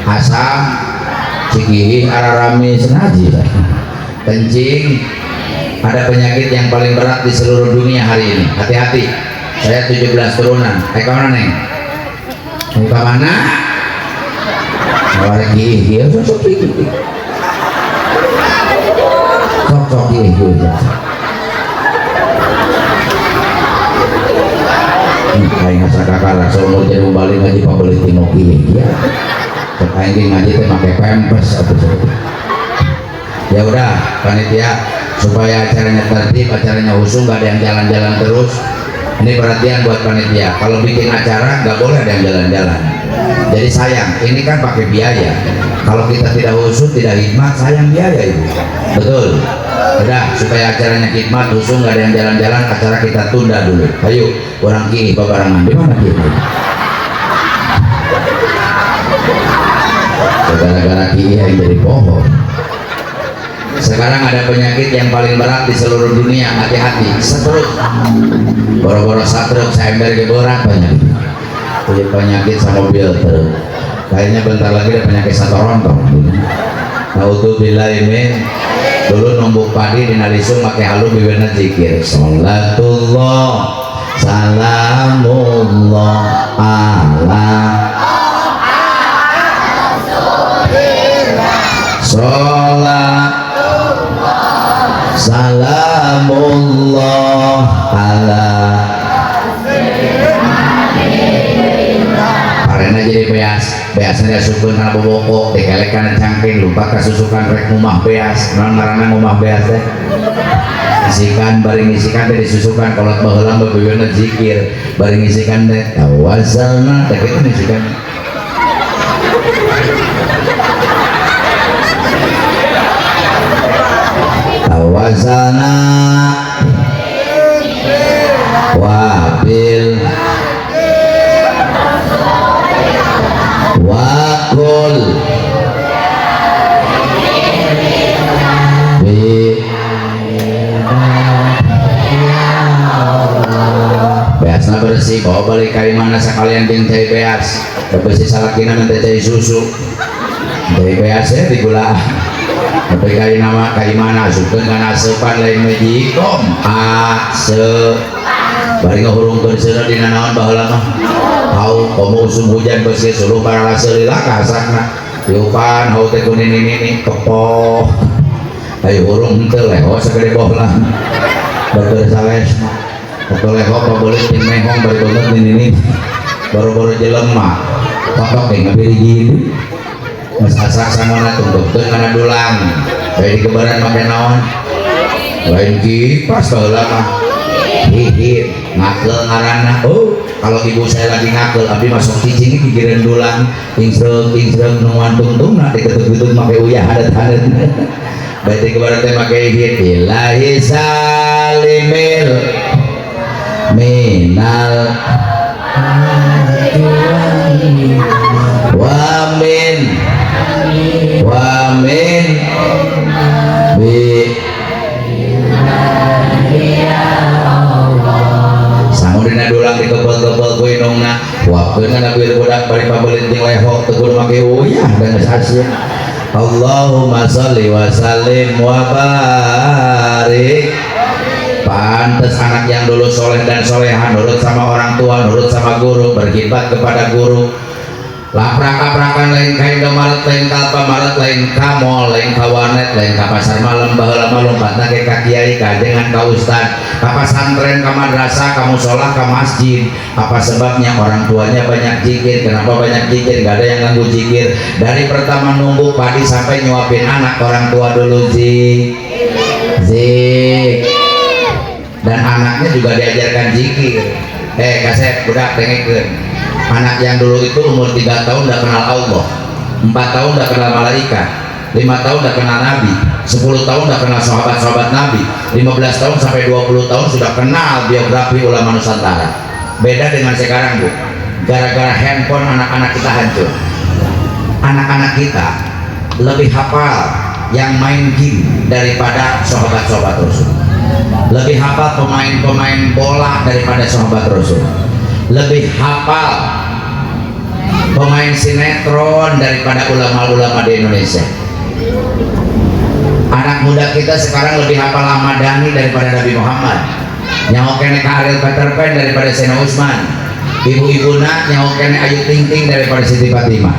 asam, cikih, ararami, senaji, kencing. Ada penyakit yang paling berat di seluruh dunia hari ini. Hati-hati, saya 17 turunan. Kemana neng? Muka mana? Awal gigi, sosok gigi. Sosok gigi. Kayak nggak kakak lah, soal mau jadi balik ngaji pembeli tino gigi. Kayak ngaji teh pakai pampers atau seperti. Ya udah, panitia supaya acaranya tertib, acaranya usung, nggak ada yang jalan-jalan terus. Ini perhatian buat panitia, kalau bikin acara nggak boleh ada yang jalan-jalan. Jadi sayang, ini kan pakai biaya. Kalau kita tidak usut, tidak hikmat, sayang biaya itu. Betul. Udah, supaya acaranya hikmat, usung, nggak ada yang jalan-jalan, acara kita tunda dulu. Ayo, orang kiri babarangan. Di mana kiri? Gara-gara kiri yang jadi pohon. Sekarang ada penyakit yang paling berat di seluruh dunia, hati-hati, stroke. Boro-boro stroke, saya ember berat banyak. Penyakit sama mobil truk. Kayaknya bentar lagi ada penyakit satu rontok. Naudzubillah ini dulu numbuk padi di nalisung pakai halu bibirna zikir. Salatullah, salamullah ala sholat salamullah ala karena jadi biasanya sukun karena boboko dikelek karena cangking lupa kasusukan rek ngumah beas ngarana ngumah beas teh isikan baring isikan teh disusukan kolot baheula bebeuna zikir baring isikan teh tawasalna teh kitu isikan tawazana wabil wakul beasna bersih bawa balik kali mana sekalian jeung cai beas bersih salakina nanti cai susu cai beas ya digula tapi kali nama kali mana sukeun kana asepan lain mejikom ase bari ngahurungkeun seuneu dina naon baheula mah hau komo usum hujan bersih suluh para laseulila kasarna tiupan hau teh kuning ini kepoh ayo hurung henteu leho sagede bohlan batur sales atau leho pabolit ting mehong bari banget ini baru-baru jelema kotok teh ngabiri gini mas asak samana tunggukeun kana dulang bae dikebaran make naon lain kipas baheula mah hihit ngakel ngaranna oh kalau ibu saya lagi ngakel abdi masuk cicing pikiran dulang ingsreung nuan tungtungna diketuk-ketuk make uyah adat-adat bae dikebaran teh make hihit ilahi salimil minal wamin wamin bi samudina dulang dikebel-kebel ku inungna wakeun kana bir budak bari pabelit jeung leho tegur make uyah dan hasil Allahumma sholli wa sallim wa barik. Pantes anak yang dulu soleh dan soleha nurut sama orang tua, nurut sama guru, berkhidmat kepada guru, laprak-laprakan lain ka Indomaret lain ka Alfamaret lain ka mall lain ka warnet lain ka pasar malam baheula mah lompatna ge ka kiai ka dengan ka ustad ka pesantren ka madrasah ka mushola ka masjid. Apa sebabnya? Orang tuanya banyak zikir. Kenapa banyak zikir? Gak ada yang ganggu zikir. Dari pertama nunggu padi sampai nyuapin anak, orang tua dulu zik dan anaknya juga diajarkan zikir. Kasep budak dengekeun. Anak yang dulu itu umur 3 tahun udah kenal Allah, 4 tahun udah kenal malaikat, 5 tahun udah kenal Nabi, 10 tahun udah kenal sahabat-sahabat Nabi, 15 tahun sampai 20 tahun sudah kenal biografi ulama Nusantara. Beda dengan sekarang, Bu. Gara-gara handphone anak-anak kita hancur. Anak-anak kita lebih hafal yang main game daripada sahabat-sahabat Rasul. Lebih hafal pemain-pemain bola daripada sahabat Rasul. Lebih hafal pemain sinetron daripada ulama-ulama di Indonesia. Anak muda kita sekarang lebih hafal Ahmad Dhani daripada Nabi Muhammad. Nyawa kene ka Ariel Peter Pan daripada Sena Usman. Ibu-ibuna nyawa kene Ayu Ting Ting daripada Siti Fatimah.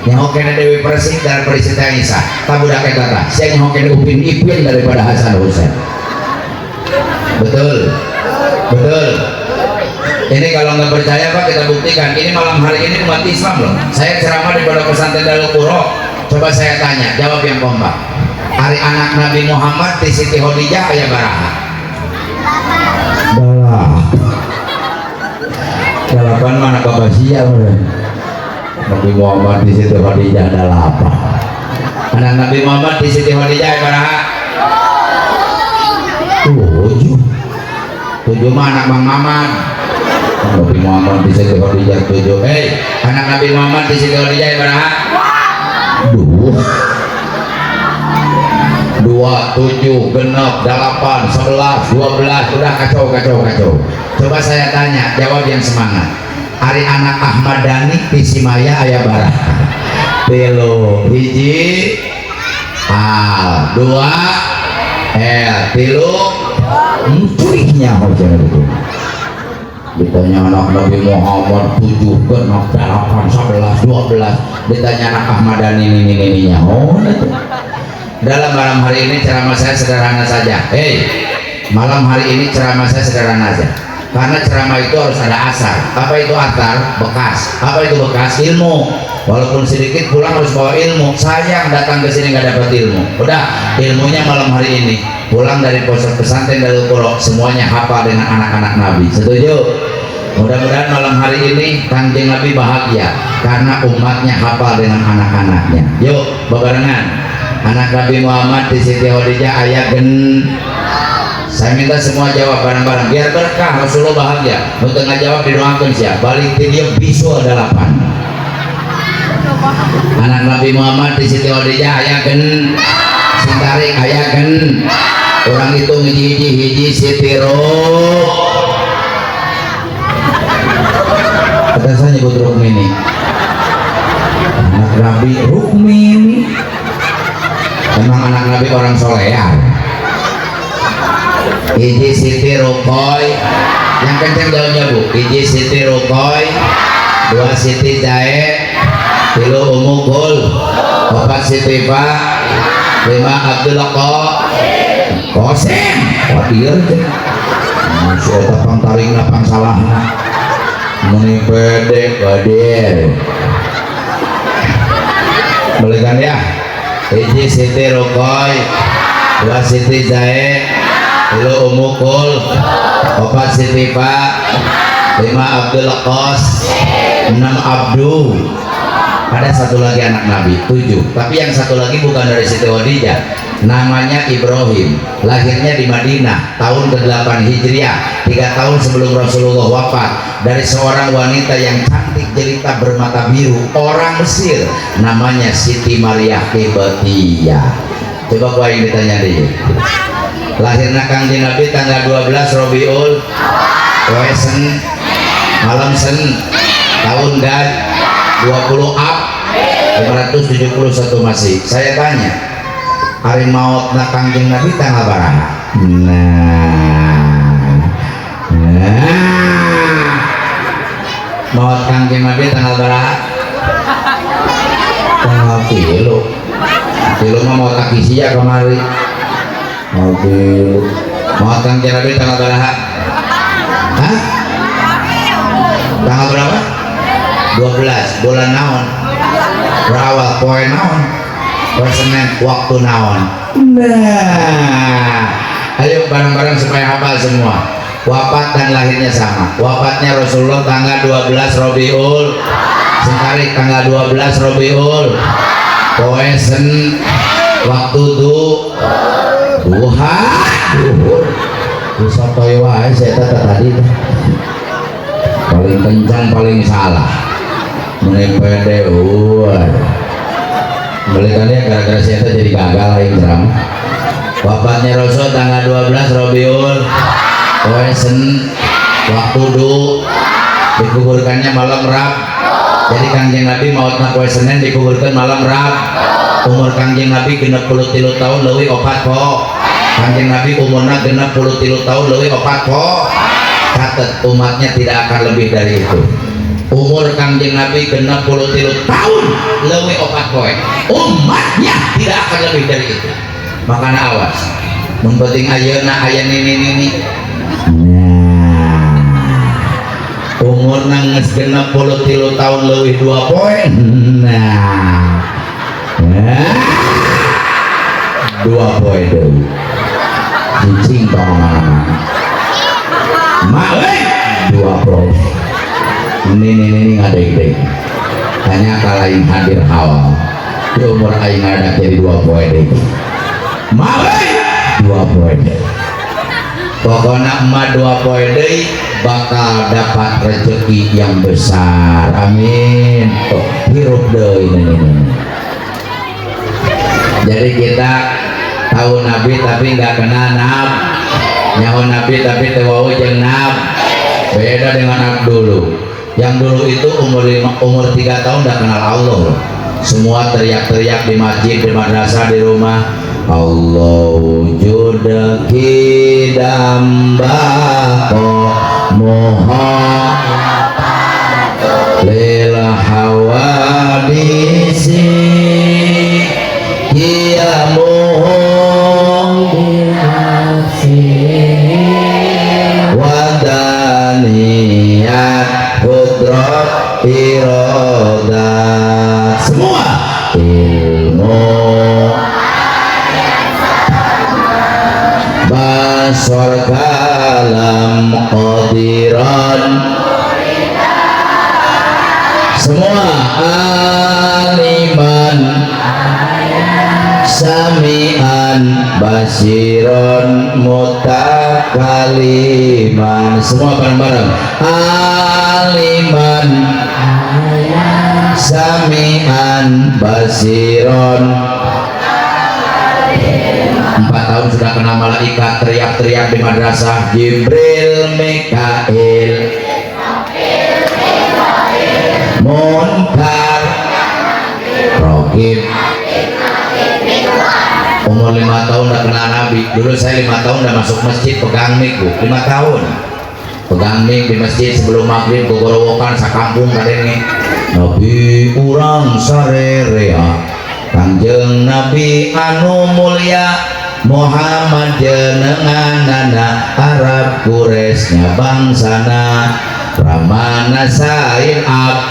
Nyawa kene Dewi Persik daripada Siti Aisyah. Tabudak eta tah, sia nyawa kene Upin Ipin daripada Hasan Husain. Betul. Betul. Ini kalau nggak percaya Pak, kita buktikan. Ini malam hari ini umat Islam loh. Saya ceramah di Pondok Pesantren Darul Qura. Coba saya tanya, jawab yang kompak. Hari anak Nabi Muhammad di Siti Khadijah aya baraha? Balah. Delapan mana kabasia Nabi Muhammad di Siti Khadijah ada apa? Anak Nabi Muhammad di Siti Khadijah aya baraha? 7 mah anak Bang Maman. Nabi Muhammad di Siti Khadijah 7. Anak Nabi Muhammad di Siti Khadijah baraha? 2, 7, genep, 8, 11, 12. Udah kacau. Coba saya tanya, jawab yang semangat. Hari anak Ahmad Dhani di Simaya aya baraha? 3, hiji al, 2 l, 3 curignya aja gitu. Ditanya anak Nabi Muhammad 7, genap, 8, 11, 12. Ditanya anak Ahmad Dhani ini itu. Dalam malam hari ini ceramah saya sederhana saja. Malam hari ini ceramah saya sederhana saja. Karena ceramah itu harus ada asar. Apa itu asar? Bekas. Apa itu bekas? Ilmu. Walaupun sedikit pulang harus bawa ilmu. Sayang datang ke sini nggak dapat ilmu. Udah, ilmunya malam hari ini. Pulang dari pondok pesantren Darul Qura semuanya hafal dengan anak-anak Nabi. Setuju? Mudah-mudahan malam hari ini Kanjeng Nabi bahagia karena umatnya hafal dengan anak-anaknya. Yuk, bebarengan. Anak Nabi Muhammad di Siti Khadijah aya Saya minta semua jawab bareng-bareng biar berkah, Rasulullah bahagia. Untuk ngajawab didoakan siapa? Balik video visual 8. Anak Nabi Muhammad di Siti Khadijah aya Sintarik aya orang itu hiji Siti kata saya nyebut Rukmini. Anak Nabi Rukmini. Memang anak Nabi orang solehan. Hiji Siti Rukoy, yang kenceng daunnya Bu. Hiji Siti Rukoy, 2 Siti Jae, 3 Ummu Kul, 4 Siti Fa, 5 Abdullah Qasim. Wadir masih ada pangtaring lapang salah muni pede badir belikan ya. Hiji Siti Rukoy, 2 Siti Jae, 3 Ummu Kul, 4 Siti Fa, 5 Abdul Qas, 6 Abdu. Ada satu lagi anak Nabi 7, tapi yang satu lagi bukan dari Siti Khadijah, namanya Ibrahim. Lahirnya di Madinah tahun ke-8 Hijriah, 3 tahun sebelum Rasulullah wafat, dari seorang wanita yang cantik jelita bermata biru, orang Mesir, namanya Siti Maria Qibtiyah. Coba gua yang ditanya dia. Lahirnya Kanjeng Nabi tanggal 12 Rabiul Wesen, malam Sen, tahun Gad 20 Ab 571 Masih. Saya tanya, hari maut na Kanjeng Nabi tanggal berapa? Maut Kanjeng Nabi tanggal berapa? tilu mah mau tak isi ya kemari mau tilu mau Kangjeng Nabi tanggal berapa? Hah? Tanggal berapa? 12 bulan naon berawal poin naon poin Senin waktu naon. Nah ayo bareng-bareng supaya hafal semua. Wafat dan lahirnya sama. Wafatnya Rasulullah tanggal 12 Rabiul sekali tanggal 12 Rabiul poin Senin waktu duha duhur bisa toy wae saya tadi paling kencang paling salah menepede belikannya gara-gara saya jadi gagal lain ceram. Wafatnya Rasul tanggal 12 Rabiul Poesen waktu dikuburkannya malam Rab. Jadi Kangjeng Nabi mautna poe Senin dikuburkan malam Rab. Umur Kangjeng Nabi 63 tahun leuwih opat po. Kangjeng Nabi umurna 63 tahun leuwih opat po. Catat umatnya tidak akan lebih dari itu. Umur Kangjeng Nabi 63 tahun leuwih opat poe. Umatnya tidak akan lebih dari itu. Makanya awas. Mun penting ayeuna aya ini. Nah. Umur nangis 63 tahun leuwih 2 poe. Nah. 2 poe deui. Cicing tong mana-mana. Mak euy 2 poe. Ini ngadeg-deg. Hanya kalahin hadir hawal. Di umur aing ada jadi 2 poe deui. Mak euy 2 poe deui. Pokoknya emak 2 poe deui bakal dapat rezeki yang besar. Amin. Oh, hirup deui ini. Jadi kita tahu Nabi tapi nggak kenal nyawa Nabi tapi tewau jeung beda dengan dulu. Yang dulu itu umur 3 tahun udah kenal Allah. Semua teriak-teriak di masjid, di madrasah, di rumah. Allah wujud kidambako Muhammad lil hawadisi kiamuhum wadaniyat kudrat irodat semua ilmu basor kalam qadiran semua aliman samian basiron mutakaliman semua bareng-bareng aliman samian basiron 4 tahun sudah kenal malaikat teriak-teriak di madrasah Jibril Mikail Munkar Rokib. Umur 5 tahun udah kenal Nabi. Dulu saya 5 tahun udah masuk masjid pegang mik 5 tahun pegang mik di masjid sebelum maghrib gogorowokan sakampung kadenge Nabi urang sarerea Kangjeng Nabi anu mulia Muhammad jenenganana Arab Quraisy bangsana Ramana Sainab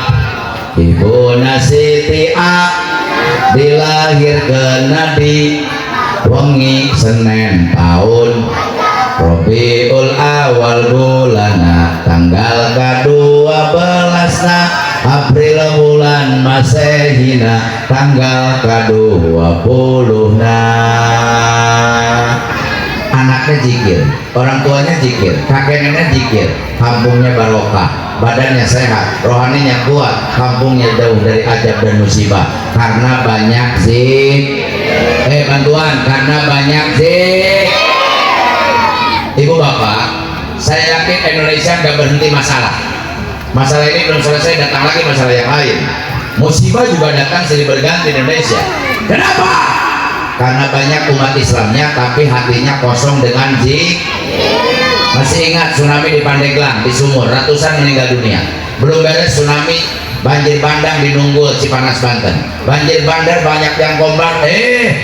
Ibuna Siti A dilahirkeun Nabi wengi Senin tahun Rabiul Awal bulana tanggal ke-12 April bulan Masehina tanggal ke-20 anaknya zikir, orang tuanya zikir, kakek nenek zikir, kampungnya barokah, badannya sehat, rohaninya kuat, kampungnya jauh dari ajab dan musibah karena banyak bantuan karena banyak Ibu bapak, saya yakin Indonesia nggak berhenti masalah ini belum selesai, datang lagi masalah yang lain, musibah juga datang silih berganti di Indonesia. Kenapa? Karena banyak umat Islamnya tapi hatinya kosong dengan Masih ingat tsunami di Pandeglang, di Sumur, ratusan meninggal dunia. Belum beres tsunami banjir bandang di Nunggul Cipanas Banten, banjir bandar banyak yang kombat,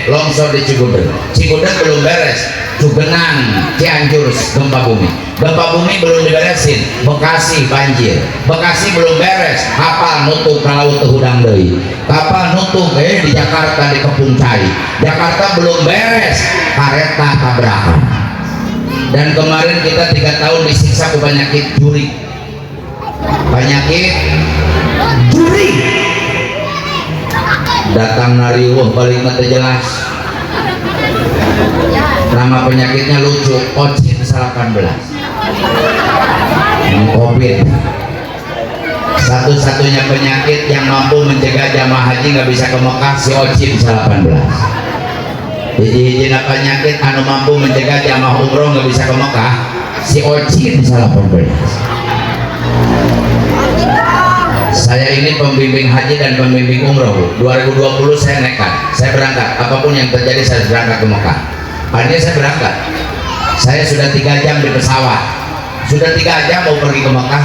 longsor di Cigudeg belum beres, Cugenang Cianjur gempa bumi belum diberesin, Bekasi banjir, Bekasi belum beres, kapal nutup ke laut hudang deui, kapal nutup di Jakarta di Kepung Cai, Jakarta belum beres, kereta tabrakan. Dan kemarin kita 3 tahun disiksa ke penyakit juri, datang nariwuh balik mata jelas, nama penyakitnya lucu, Ocin 18, COVID. Satu-satunya penyakit yang mampu mencegah jamaah haji nggak bisa ke Mekah si Ocin 18. Hiji-hiji penyakit anu mampu mencegah jamaah umroh nggak bisa ke Mekah si Ocin 18. Saya ini pembimbing haji dan pembimbing umroh. 2020 saya nekat, saya berangkat, apapun yang terjadi saya berangkat ke Mekah. Akhirnya saya berangkat, saya sudah 3 jam di pesawat, sudah 3 jam mau pergi ke Mekah.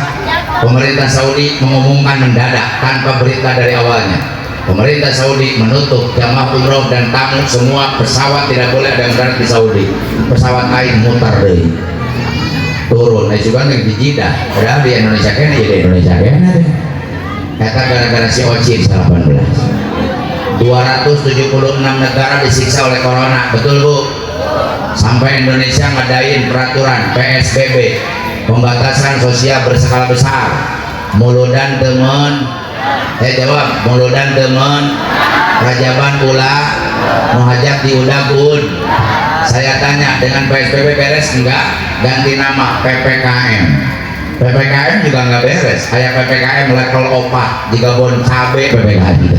Pemerintah Saudi mengumumkan mendadak tanpa berita dari awalnya, pemerintah Saudi menutup jamaah umroh dan tamu semua pesawat, tidak boleh ada yang mendarat di Saudi. Pesawat lain mutar deh, turun, juga yang di Jeddah, padahal di Indonesia kan jadi Indonesia kan deh. Kata gara-gara si Ocin 18. 276 negara disiksa oleh corona, betul Bu? Sampai Indonesia ngadain peraturan PSBB, pembatasan sosial berskala besar. Muludan temen, jawab, muludan temen, rajaban ulah, muhajat diudagun. Saya tanya, dengan PSBB beres enggak? Ganti nama PPKM. PPKM juga nggak beres, kayak PPKM level 4 jika bon cabe PPKM gitu.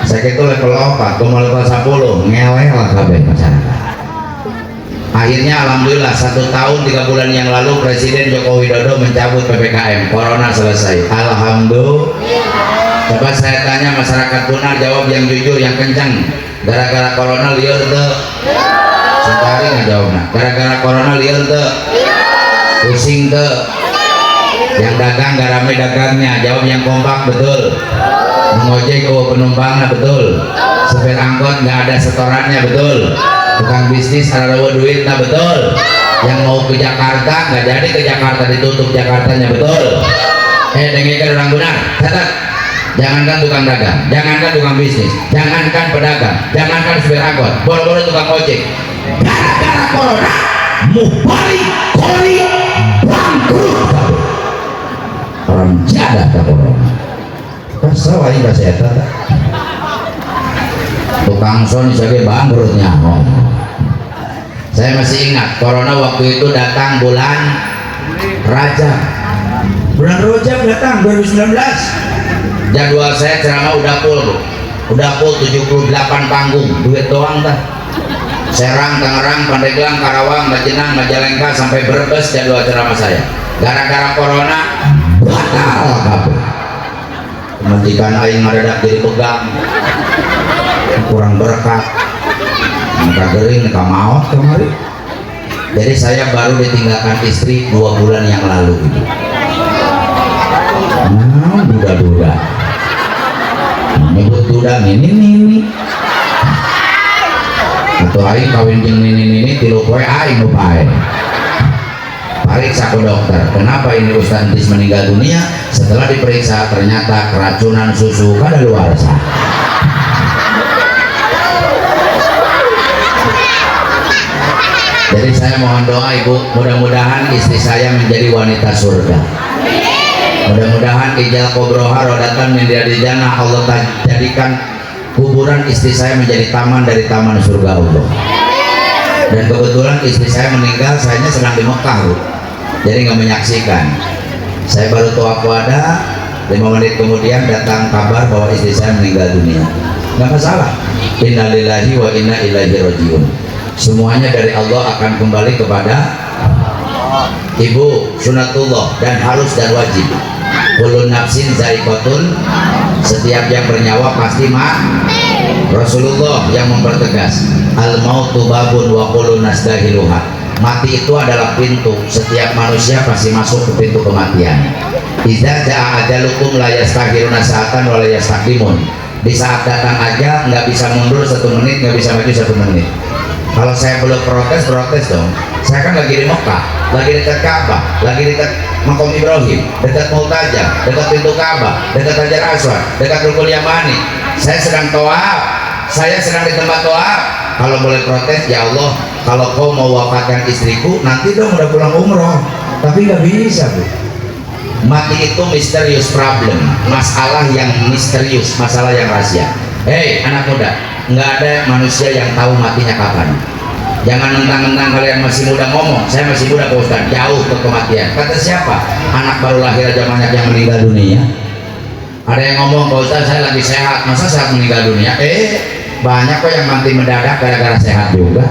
Saya kira itu level 4, cuma level 10 ngeleh lah cabe masyarakat. Akhirnya alhamdulillah 1 tahun 3 bulan yang lalu Presiden Joko Widodo mencabut PPKM, corona selesai, alhamdulillah. Coba saya tanya masyarakat Punar, jawab yang jujur, yang kencang, gara-gara corona liar tuh? Sentari nggak jawabnya, gara-gara corona liar tuh? Pusing tuh? Yang dagang gak rame dagangnya, jawab yang kompak, betul. Mengojek penumpangnya, betul. Supir angkot gak ada setorannya, betul. Tukang bisnis ada duit, nah betul. Yang mau ke Jakarta gak jadi ke Jakarta, ditutup Jakartanya, betul. Dengarkan orang benar, catat. Jangankan tukang dagang, jangankan tukang bisnis, jangankan pedagang, jangankan supir angkot, boro-boro tukang ojek, gara-gara corona mubalik kori bangkrut. Orang jadah ke corona kesel aja gak sehat. Tukang son sebagai bangkrutnya. Saya masih ingat corona waktu itu datang bulan Rajab, bulan Rajab datang 2019. Jadwal saya ceramah udah full 78 panggung, duit doang dah. Serang, Tangerang, Pandeglang, Karawang, Majenang, Majalengka sampai Brebes jadwal ceramah saya. Gara-gara corona batal kabeh. Majikan aing ngadadak jadi pegang, kurang berkat, maka gering, maka maot kemarin. Jadi saya baru ditinggalkan istri 2 bulan yang lalu gitu. Nah, duda-duda nyebut duda ini atau aing kawin jeung ini tilu poe aing lupain. Periksa ke dokter, kenapa ini Ustaz Entis meninggal dunia? Setelah diperiksa ternyata keracunan susu kadaluarsa. Jadi saya mohon doa Ibu, mudah-mudahan istri saya menjadi wanita surga. Mudah-mudahan ijal kobroha rodatan min riyadil jannah, Allah jadikan kuburan istri saya menjadi taman dari taman surga Allah. Dan kebetulan istri saya meninggal, sayanya sedang di Mekah Bu. Jadi nggak menyaksikan. Saya baru tahu aku ada 5 menit kemudian datang kabar bahwa istri saya meninggal dunia. Nggak masalah. Innalillahi wa inna ilaihi rajiun. Semuanya dari Allah akan kembali kepada Ibu. Sunatullah dan harus dan wajib. Kullu nafsin za'iqatul, setiap yang bernyawa pasti mati. Rasulullah yang mempertegas, al mautu babun wa kullu nasdahiluha. Mati itu adalah pintu, setiap manusia pasti masuk ke pintu kematian. Iza ja'a ajalukum la yastaghiruna sa'atan wa la yastaqdimun. Di saat datang aja nggak bisa mundur 1 menit, nggak bisa maju 1 menit. Kalau saya belum protes dong. Saya kan lagi di Mekah, lagi dekat Ka'bah, lagi dekat Makom Ibrahim, dekat Multajam, dekat pintu Ka'bah, dekat Hajar Aswad, dekat Rukun Yamani. Saya sedang tawaf, saya sedang di tempat tawaf. Kalau boleh protes, ya Allah, kalau kau mau wafatkan istriku, nanti dong udah pulang umroh. Tapi nggak bisa, Bu. Mati itu misterius problem, masalah yang misterius, masalah yang rahasia. Hei anak muda, nggak ada manusia yang tahu matinya kapan. Jangan mentang-mentang kalian masih muda ngomong, saya masih muda Pak Ustaz, jauh ke kematian. Kata siapa? Anak baru lahir aja banyak yang meninggal dunia. Ada yang ngomong, Pak Ustaz saya lagi sehat, masa sehat meninggal dunia? Banyak kok yang mati mendadak gara-gara sehat juga.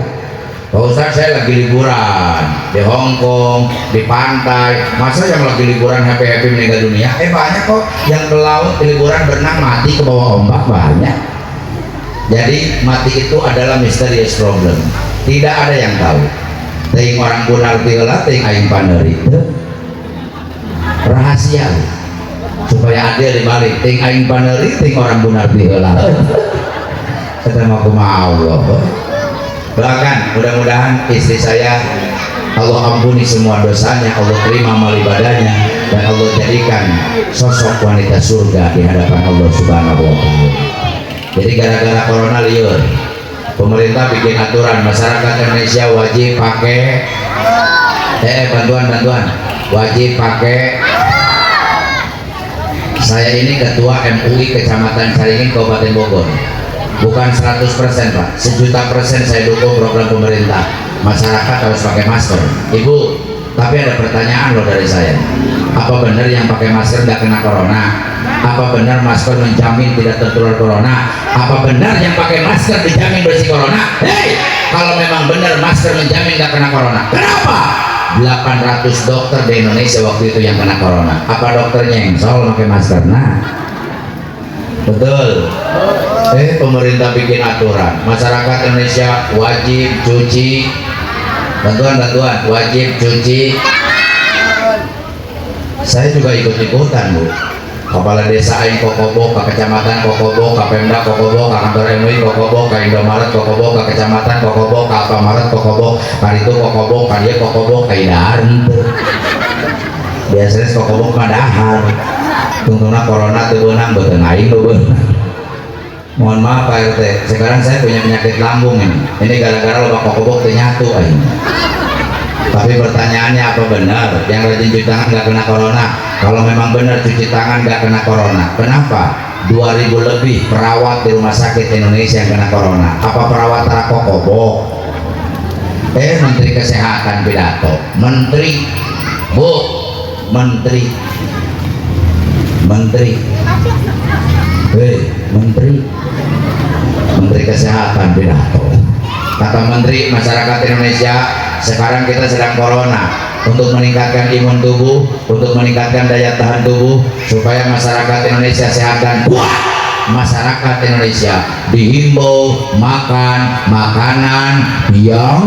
Pak Ustaz saya lagi liburan di Hong Kong, di pantai, masa yang lagi liburan happy-happy meninggal dunia? Banyak kok yang ke laut liburan berenang mati ke bawah ombak, banyak. Jadi mati itu adalah mysterious problem, tidak ada yang tahu. Ting orang bunar tila, ting aing paneri, rahasia supaya adil dibalik. Ting aing paneri, ting orang bunar tila. Ketemu kumaha Allah. Doakan mudah-mudahan istri saya Allah ampuni semua dosanya, Allah terima amal ibadahnya, dan Allah jadikan sosok wanita surga di hadapan Allah Subhanahu wa Ta'ala. Jadi gara-gara corona liur, pemerintah bikin aturan masyarakat Indonesia wajib pakai bantuan wajib pakai. Saya ini ketua MUI Kecamatan Caringin Kabupaten Bogor. Bukan 100% Pak, 1.000.000% saya dukung program pemerintah. Masyarakat harus pakai masker. Ibu, tapi ada pertanyaan loh dari saya. Apa benar yang pakai masker nggak kena corona? Apa benar masker menjamin tidak tertular corona? Apa benar yang pakai masker dijamin bersih corona? Hei, kalau memang benar masker menjamin nggak kena corona, kenapa 800 dokter di Indonesia waktu itu yang kena corona? Apa dokternya yang soal pakai masker? Nah, betul. Pemerintah bikin aturan masyarakat Indonesia wajib cuci, bantuan wajib cuci. Saya juga ikut-ikutan Bu. Kepala desa aing kokobok, ke kecamatan kokobok, ke Pemda kokobok, ke kantor MUI kokobok, ke Indomaret kokobok, ke kecamatan kokobok, ke Alfamaret kokobok, ke itu kokobok, ke dia kokobok, ke Idahar gitu. Biasanya kokobok madahar. Tungtungna corona teu beunang beuteung aing teu beunang. Mohon maaf Pak RT, sekarang saya punya penyakit lambung ini. Ini gara-gara loba kokobok ternyatu aing. Tapi pertanyaannya apa benar yang rajin cuci tangan nggak kena corona? Kalau memang benar cuci tangan nggak kena corona, kenapa 2.000 lebih perawat di rumah sakit Indonesia yang kena corona? Apa perawat kokobok? Menteri Kesehatan pidato, Menteri Kesehatan pidato. Kata Menteri, masyarakat Indonesia sekarang kita sedang corona, untuk meningkatkan imun tubuh, untuk meningkatkan daya tahan tubuh, supaya masyarakat Indonesia sehat dan kuat. Masyarakat Indonesia dihimbau makan makanan yang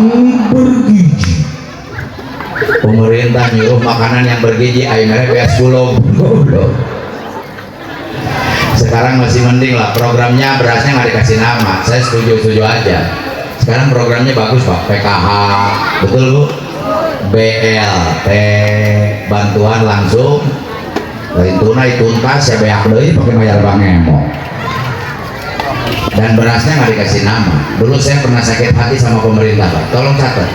bergizi. Pemerintah nyuruh makanan yang bergizi, akhirnya PS Bulog. Sekarang masih mending lah, programnya berasnya nggak dikasih nama, saya setuju aja. Sekarang programnya bagus Pak, PKH, betul Bu? BLT, bantuan langsung, dari tunai tuntas ya beak deui pakai bayar Bang Emo. Dan berasnya nggak dikasih nama. Dulu saya pernah sakit hati sama pemerintah Pak, tolong catat.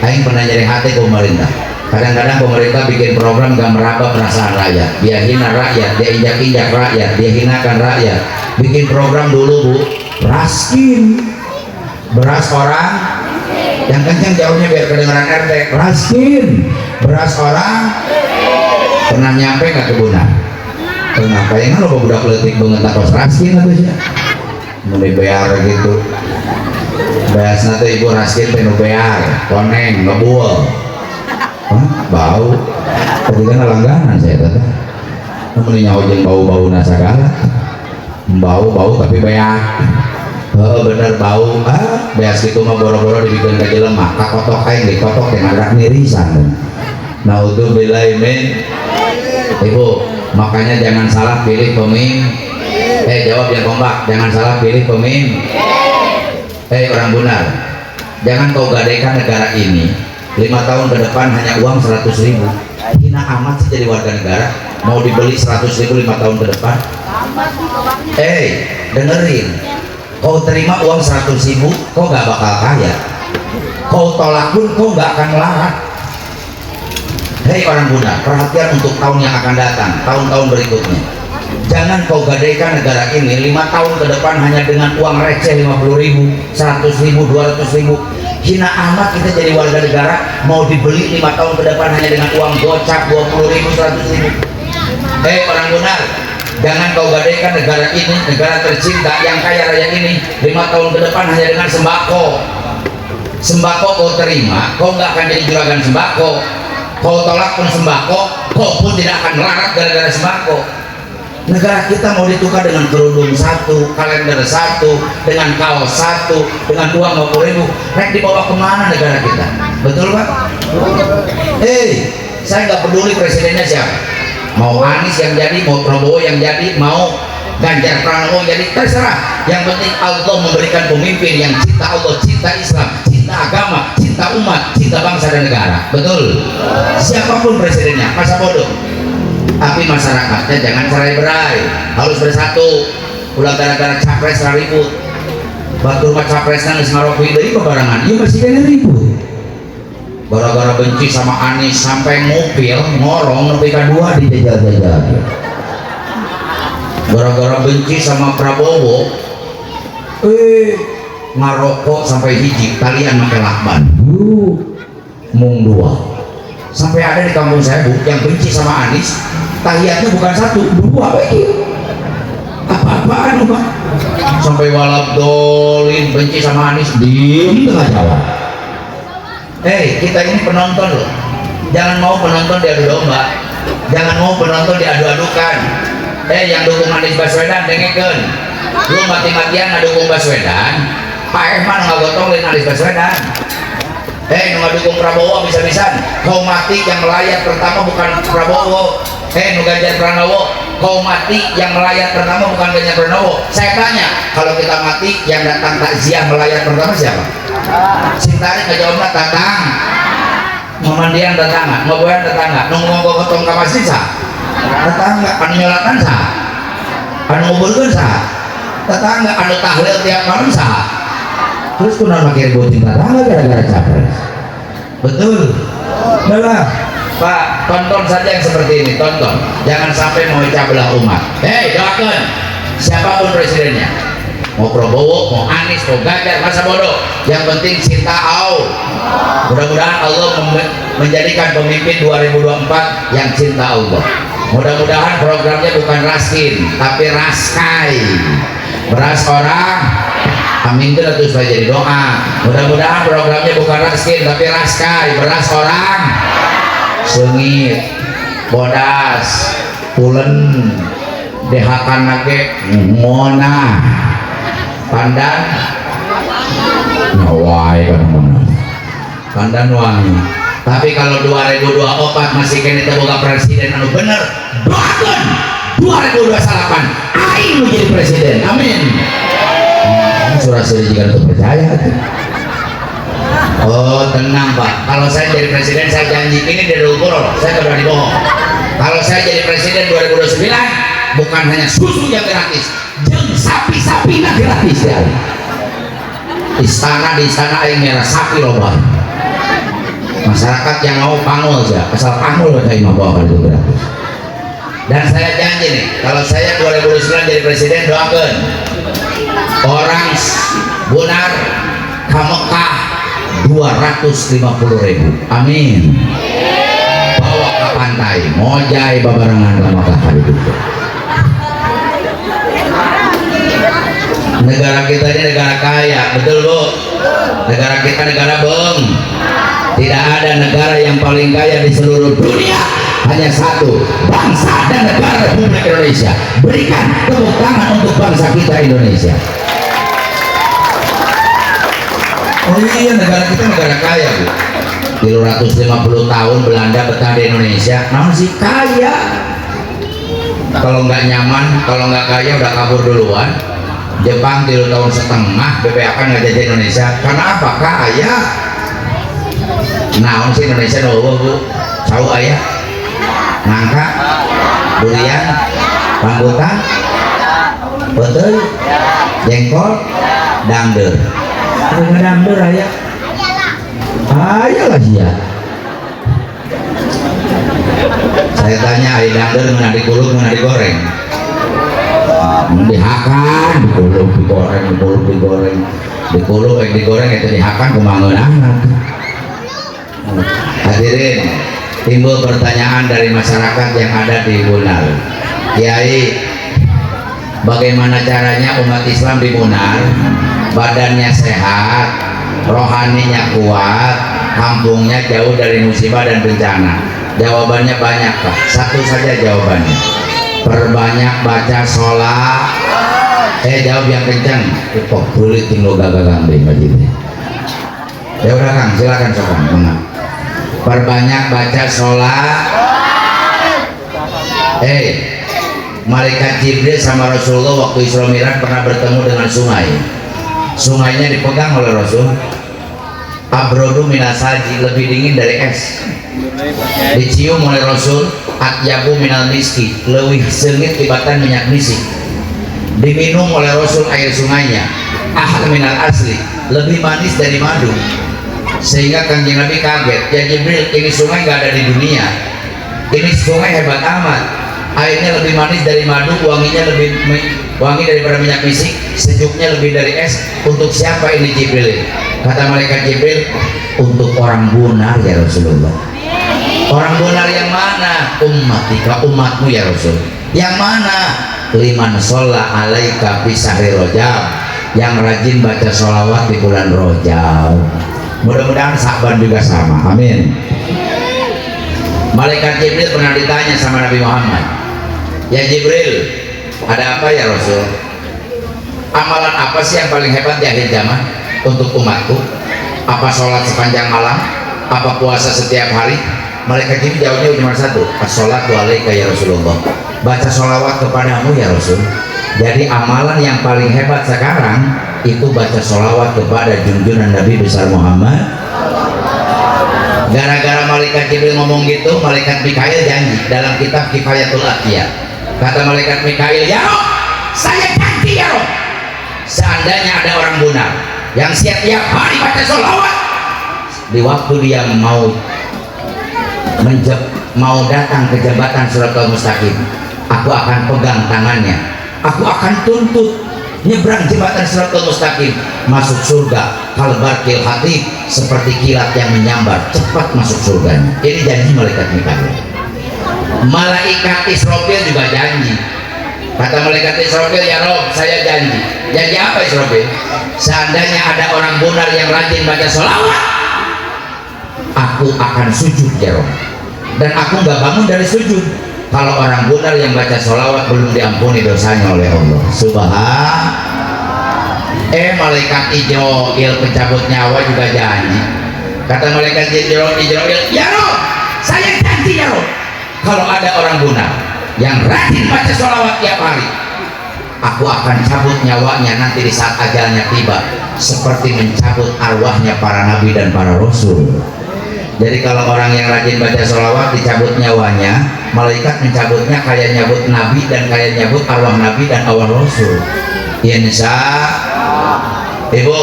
Aing pernah nyeri hati ke pemerintah. Kadang-kadang pemerintah bikin program gak meraba perasaan rakyat, dia hina rakyat, dia injak-injak rakyat, dia hinakan rakyat. Bikin program dulu Bu, raskin beras orang yang kencang jauhnya biar kedengaran RT, raskin beras orang. Pernah nyampe gak ke Bunda? Kenapa yang lo budak letik banget takos raskin atau sih? Mau dibayar gitu. Beas nanti ibu raskin penuh bayar, koneng, ngebuel. Bau, tapi kan langganan saya tadi. Namanya ojeng bau-bau nasagala, bau tapi banyak. Bener bau, beas gitu mah boro-boro dibikin ke jelema, kakotok kain dikotok yang agak mirisan. Naudzubillah min. Ibu, makanya jangan salah pilih pemimpin. Jawab yang kompak, jangan salah pilih pemimpin. Orang Bunar, jangan kau gadaikan negara ini 5 tahun ke depan hanya uang 100.000. Hina amat sih jadi warga negara, mau dibeli 100.000 5 tahun ke depan. Dengerin, kau terima uang 100.000, kau gak bakal kaya. Kau tolak pun kau gak akan melarat. Orang Bunar, perhatian untuk tahun yang akan datang, tahun-tahun berikutnya. Jangan kau gadaikan negara ini 5 tahun ke depan hanya dengan uang receh 50.000, 100.000, 200.000. Hina amat kita jadi warga negara, mau dibeli 5 tahun ke depan hanya dengan uang gocap 20.000, 100.000. Orang Bunar, jangan kau gadaikan negara ini, negara tercinta yang kaya raya ini 5 tahun ke depan hanya dengan sembako. Sembako kau terima, kau nggak akan jadi juragan sembako. Kau tolak pun sembako, kau pun tidak akan melarat gara-gara sembako. Negara kita mau ditukar dengan kerudung 1, kalender 1, dengan kaos 1, dengan uang 50.000. Rek dibawa kemana negara kita? Betul Pak? Saya nggak peduli presidennya siapa. Mau Anies yang jadi, mau Prabowo yang jadi, mau Ganjar Pranowo jadi, terserah. Yang penting Allah memberikan pemimpin yang cinta Allah, cinta Islam, cinta agama, cinta umat, cinta bangsa dan negara. Betul? Siapapun presidennya, masa bodoh. Tapi masyarakatnya jangan cerai-berai, harus bersatu. Ulah gara-gara capres ribut. Batu rumah capresnya nggak ngaropi dari kebarangan, iya presidennya ribut. Gara-gara benci sama Anies sampai ngupil, ngorong, nepi kedua dijajal-jajal. Gara-gara benci sama Prabowo, ngarokok sampai hiji, kalian pakai lakban. Mung 2. Sampai ada di kampung saya Bu, yang benci sama Anies, tahiyatnya bukan 1, 2 apa-apaan Pak. Sampai walab dolin benci sama Anies, diem tengah jawab. Kita ini penonton loh, jangan mau penonton diadu domba, jangan mau penonton diadu-adukan. Yang dukung Anies Baswedan dengekeun, lu mati-matian ngadukung Baswedan, Pak Ehman ngagotongin Anies Baswedan. Nu dukung Prabowo bisa-bisan, kau mati yang melayat pertama bukan Prabowo. Nu Ganjar Pranowo, kau mati yang melayat pertama bukan Ganjar Pranowo. Saya tanya, kalau kita mati yang datang takziah melayat pertama siapa? Sintari ngejawabnya datang. Memandian datang, ngoboyan datang, nunggu gotong ka masjid sah. Tetangga anu nyolatan sah, anu nguburkeun sah, tetangga anu tahlil tiap malam sah. Terus kuna makin bucin tetangga gara-gara capres. Betul? Udah Pak, tonton saja yang seperti ini, tonton. Jangan sampai memecah belah umat. Doakan siapapun presidennya, mau Prabowo, mau Anies, mau Ganjar, masa bodoh. Yang penting cinta Allah. Mudah-mudahan Allah menjadikan pemimpin 2024 yang cinta Allah. Mudah-mudahan programnya bukan raskin, tapi raskai. Beras orang, amin terus saya jadi doa. Mudah-mudahan programnya bukan raskin, tapi raskai. Beras orang, sengit, bodas, pulen, dehakan nage, mona, pandan, nyawai pandan wangi. Tapi kalau 2024 masih kena terbuka presiden anu bener, doakan 2028 aing menjadi presiden, amin. Surah jika untuk percaya. Tenang Pak, kalau saya jadi presiden saya janji ini dari ukur, saya tidak berani bohong. Kalau saya jadi presiden 2029 bukan hanya susu yang gratis, jeng sapi-sapi yang gratis ya. Di istana aing merah sapi loba. Masyarakat yang mau pangul saja, asal pangul saya mau bawa itu gratis. Dan saya janji nih, kalau saya 2029 jadi presiden, doakan orang Bunar ke Mekah 250.000, amin. Bawa ke pantai, mojai babarangan ke Mekah hari itu. Negara kita ini negara kaya, betul Bu? Negara kita negara beng. Tidak ada negara yang paling kaya di seluruh dunia, hanya satu, bangsa dan negara Republik Indonesia. Berikan tepuk tangan untuk bangsa kita Indonesia. Oh iya, negara kita negara kaya Bu. 350 tahun Belanda betah di Indonesia, namun sih kaya. Kalau nggak nyaman, kalau nggak kaya udah kabur duluan. Jepang 3 tahun setengah BPA kan nggak jadi Indonesia. Karena apa? Kaya. Nah, sih Indonesia dulu bu, tahu ayah, nangka, durian, rambutan, betul, jengkol, dangder. Ada dangder ayah. Ayalah ya. Saya tanya, ayah dangder mana dikuluk, mana digoreng? Dihakan, dikuluk, digoreng, dikuluk, digoreng, dikuluk, digoreng itu dihakan kemangun anak. Hadirin, timbul pertanyaan dari masyarakat yang ada di Munar. Kiai, bagaimana caranya umat Islam di Munar badannya sehat, rohaninya kuat, kampungnya jauh dari musibah dan bencana? Jawabannya banyak Pak, satu saja jawabannya, perbanyak baca sholat. Jawab yang kencang. Kok kulit tinggal gagal di masjidnya. Ya udah Kang, silakan sokan. Perbanyak baca sholat. Malaikat Jibril sama Rasulullah waktu Isra Mi'raj pernah bertemu dengan sungai. Sungainya dipegang oleh Rasul. Abrodu minasaji, lebih dingin dari es. Dicium oleh Rasul. Atyabu minal miski, lebih sengit tibatan minyak misik. Diminum oleh Rasul air sungainya. Ahal minal asli, lebih manis dari madu. Sehingga Kanjeng Nabi kaget, ya Jibril, ini sungai nggak ada di dunia. Ini sungai hebat amat, airnya lebih manis dari madu, wanginya lebih wangi daripada minyak misik, sejuknya lebih dari es. Untuk siapa ini Jibril? Kata malaikat Jibril, untuk orang benar ya Rasulullah. Orang benar yang mana? Ummatika, umatmu ya Rasul. Yang mana? Liman sholla alaika fi syahri Rajab, yang rajin baca sholawat di bulan Rajab. Mudah-mudahan Sa'ban juga sama, amin. Malaikat Jibril pernah ditanya sama Nabi Muhammad, ya Jibril, ada apa ya Rasul? Amalan apa sih yang paling hebat di akhir zaman untuk umatku? Apa sholat sepanjang malam? Apa puasa setiap hari? Malaikat Jibril jawabnya cuma satu, as-sholatu alaika ya Rasulullah, baca sholawat kepadamu ya Rasul. Jadi amalan yang paling hebat sekarang itu baca sholawat kepada junjungan Nabi besar Muhammad. Gara-gara malaikat Jibril ngomong gitu, malaikat Mikail janji dalam kitab Kifayatul Atqiya. Kata malaikat Mikail, ya Rob, saya janji ya Rob, seandainya ada orang benar yang setiap hari baca sholawat, di waktu dia mau datang ke jembatan Shiratal Mustaqim, aku akan pegang tangannya, aku akan tuntut nyebrang jembatan Shiratal Mustaqim, masuk surga kalbarkil hati, seperti kilat yang menyambar, cepat masuk surganya. Ini janji malaikat Mikail. Malaikat Israfil juga janji. Kata malaikat Israfil, ya Rob, saya janji. Janji apa Israfil? Seandainya ada orang benar yang rajin baca sholawat, aku akan sujud ya Rob. Dan aku nggak bangun dari sujud kalau orang benar yang baca sholawat belum diampuni dosanya oleh Allah. Malaikat Ijroil pencabut nyawa juga janji. Kata malaikat Ijroil, ya Rob, saya janji ya Rob, kalau ada orang benar yang rajin baca sholawat tiap hari, aku akan cabut nyawanya nanti di saat ajalnya tiba, seperti mencabut arwahnya para nabi dan para rasul. Jadi kalau orang yang rajin baca sholawat dicabut nyawanya, malaikat mencabutnya kayak nyabut nabi dan kayak nyabut arwah nabi dan arwah rasul. Insya Ibu,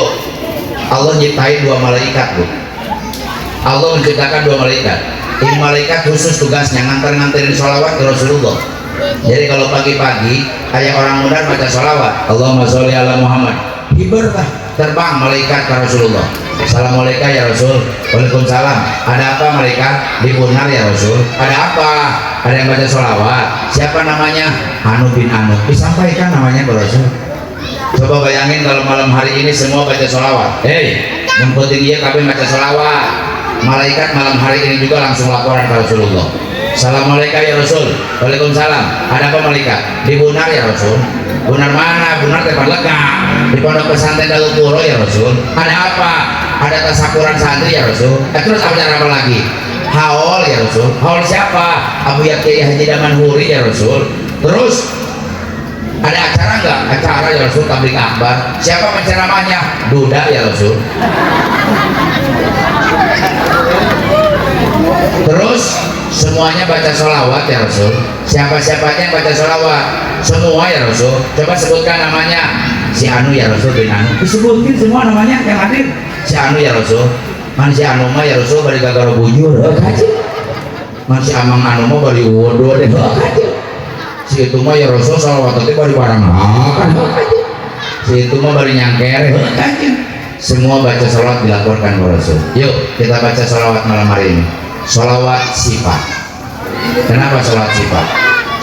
Allah nyiptain 2 malaikat Bu. Allah menciptakan 2 malaikat. Ini malaikat khusus tugasnya nganter-nganterin sholawat ke Rasulullah. Jadi kalau pagi-pagi kayak orang muda baca sholawat, Allahumma sholli ala Muhammad, hiberlah terbang malaikat ke Rasulullah. Assalamualaikum ya Rasul. Waalaikumsalam. Ada apa malaikat? Di Munar ya Rasul. Ada apa? Ada yang baca sholawat. Siapa namanya? Anu bin Anu. Disampaikan namanya ke Rasul. Coba bayangin kalau malam hari ini semua baca sholawat. Yang penting dia kabeh baca sholawat. Malaikat malam hari ini juga langsung laporan ke Rasulullah. Assalamualaikum ya Rasul. Waalaikumsalam. Ada apa malaikat? Di Bunar ya Rasul. Bunar mana? Bunar tempat lega. Di pondok pesantren Darul Quro ya Rasul. Ada apa? Ada tasakuran santri ya Rasul. Terus ada apa lagi? Haul ya Rasul. Haul siapa? Abu Yakyai Haji Daman Huri ya Rasul. Terus ada acara nggak? Acara ya Rasul, tabligh akbar. Siapa penceramahnya? Duda ya Rasul. Terus semuanya baca sholawat ya Rasul. Siapa-siapanya yang baca sholawat? Semua ya Rasul. Coba sebutkan namanya. Si Anu ya Rasul bin Anu. Disebutin semua namanya yang hadir. Si Anu ya Rasul. Man si Anu mah ya Rasul bari gagara bujur. Kaji. Man si Amang Anu mah bari wudu deh. Kaji. Si itu mah ya Rasul sholawat itu bari barang makan. Kaji. Si itu mah bari nyangker. Kaji. Semua baca sholawat dilaporkan kepada Rasul. Yuk kita baca sholawat malam hari ini. Sholawat sifat. Kenapa sholawat sifat?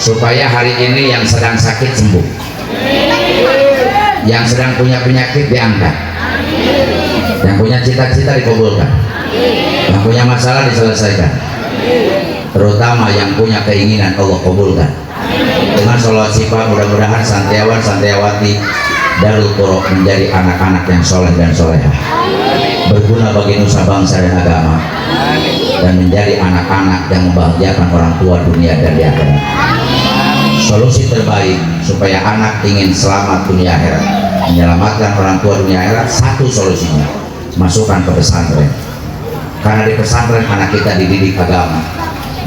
Supaya hari ini yang sedang sakit sembuh, yang sedang punya penyakit diangkat, yang punya cita-cita dikabulkan, yang punya masalah diselesaikan, terutama yang punya keinginan Allah kabulkan. Dengan sholawat sifat mudah-mudahan santiawan santiawati Darul Qura menjadi anak-anak yang soleh dan solehah, berguna bagi nusa bangsa dan agama, dan menjadi anak-anak yang membahagiakan orang tua dunia dan di akhirat. Solusi terbaik supaya anak ingin selamat dunia akhirat, menyelamatkan orang tua dunia akhirat, satu solusinya, masukkan ke pesantren. Karena di pesantren anak kita dididik agama,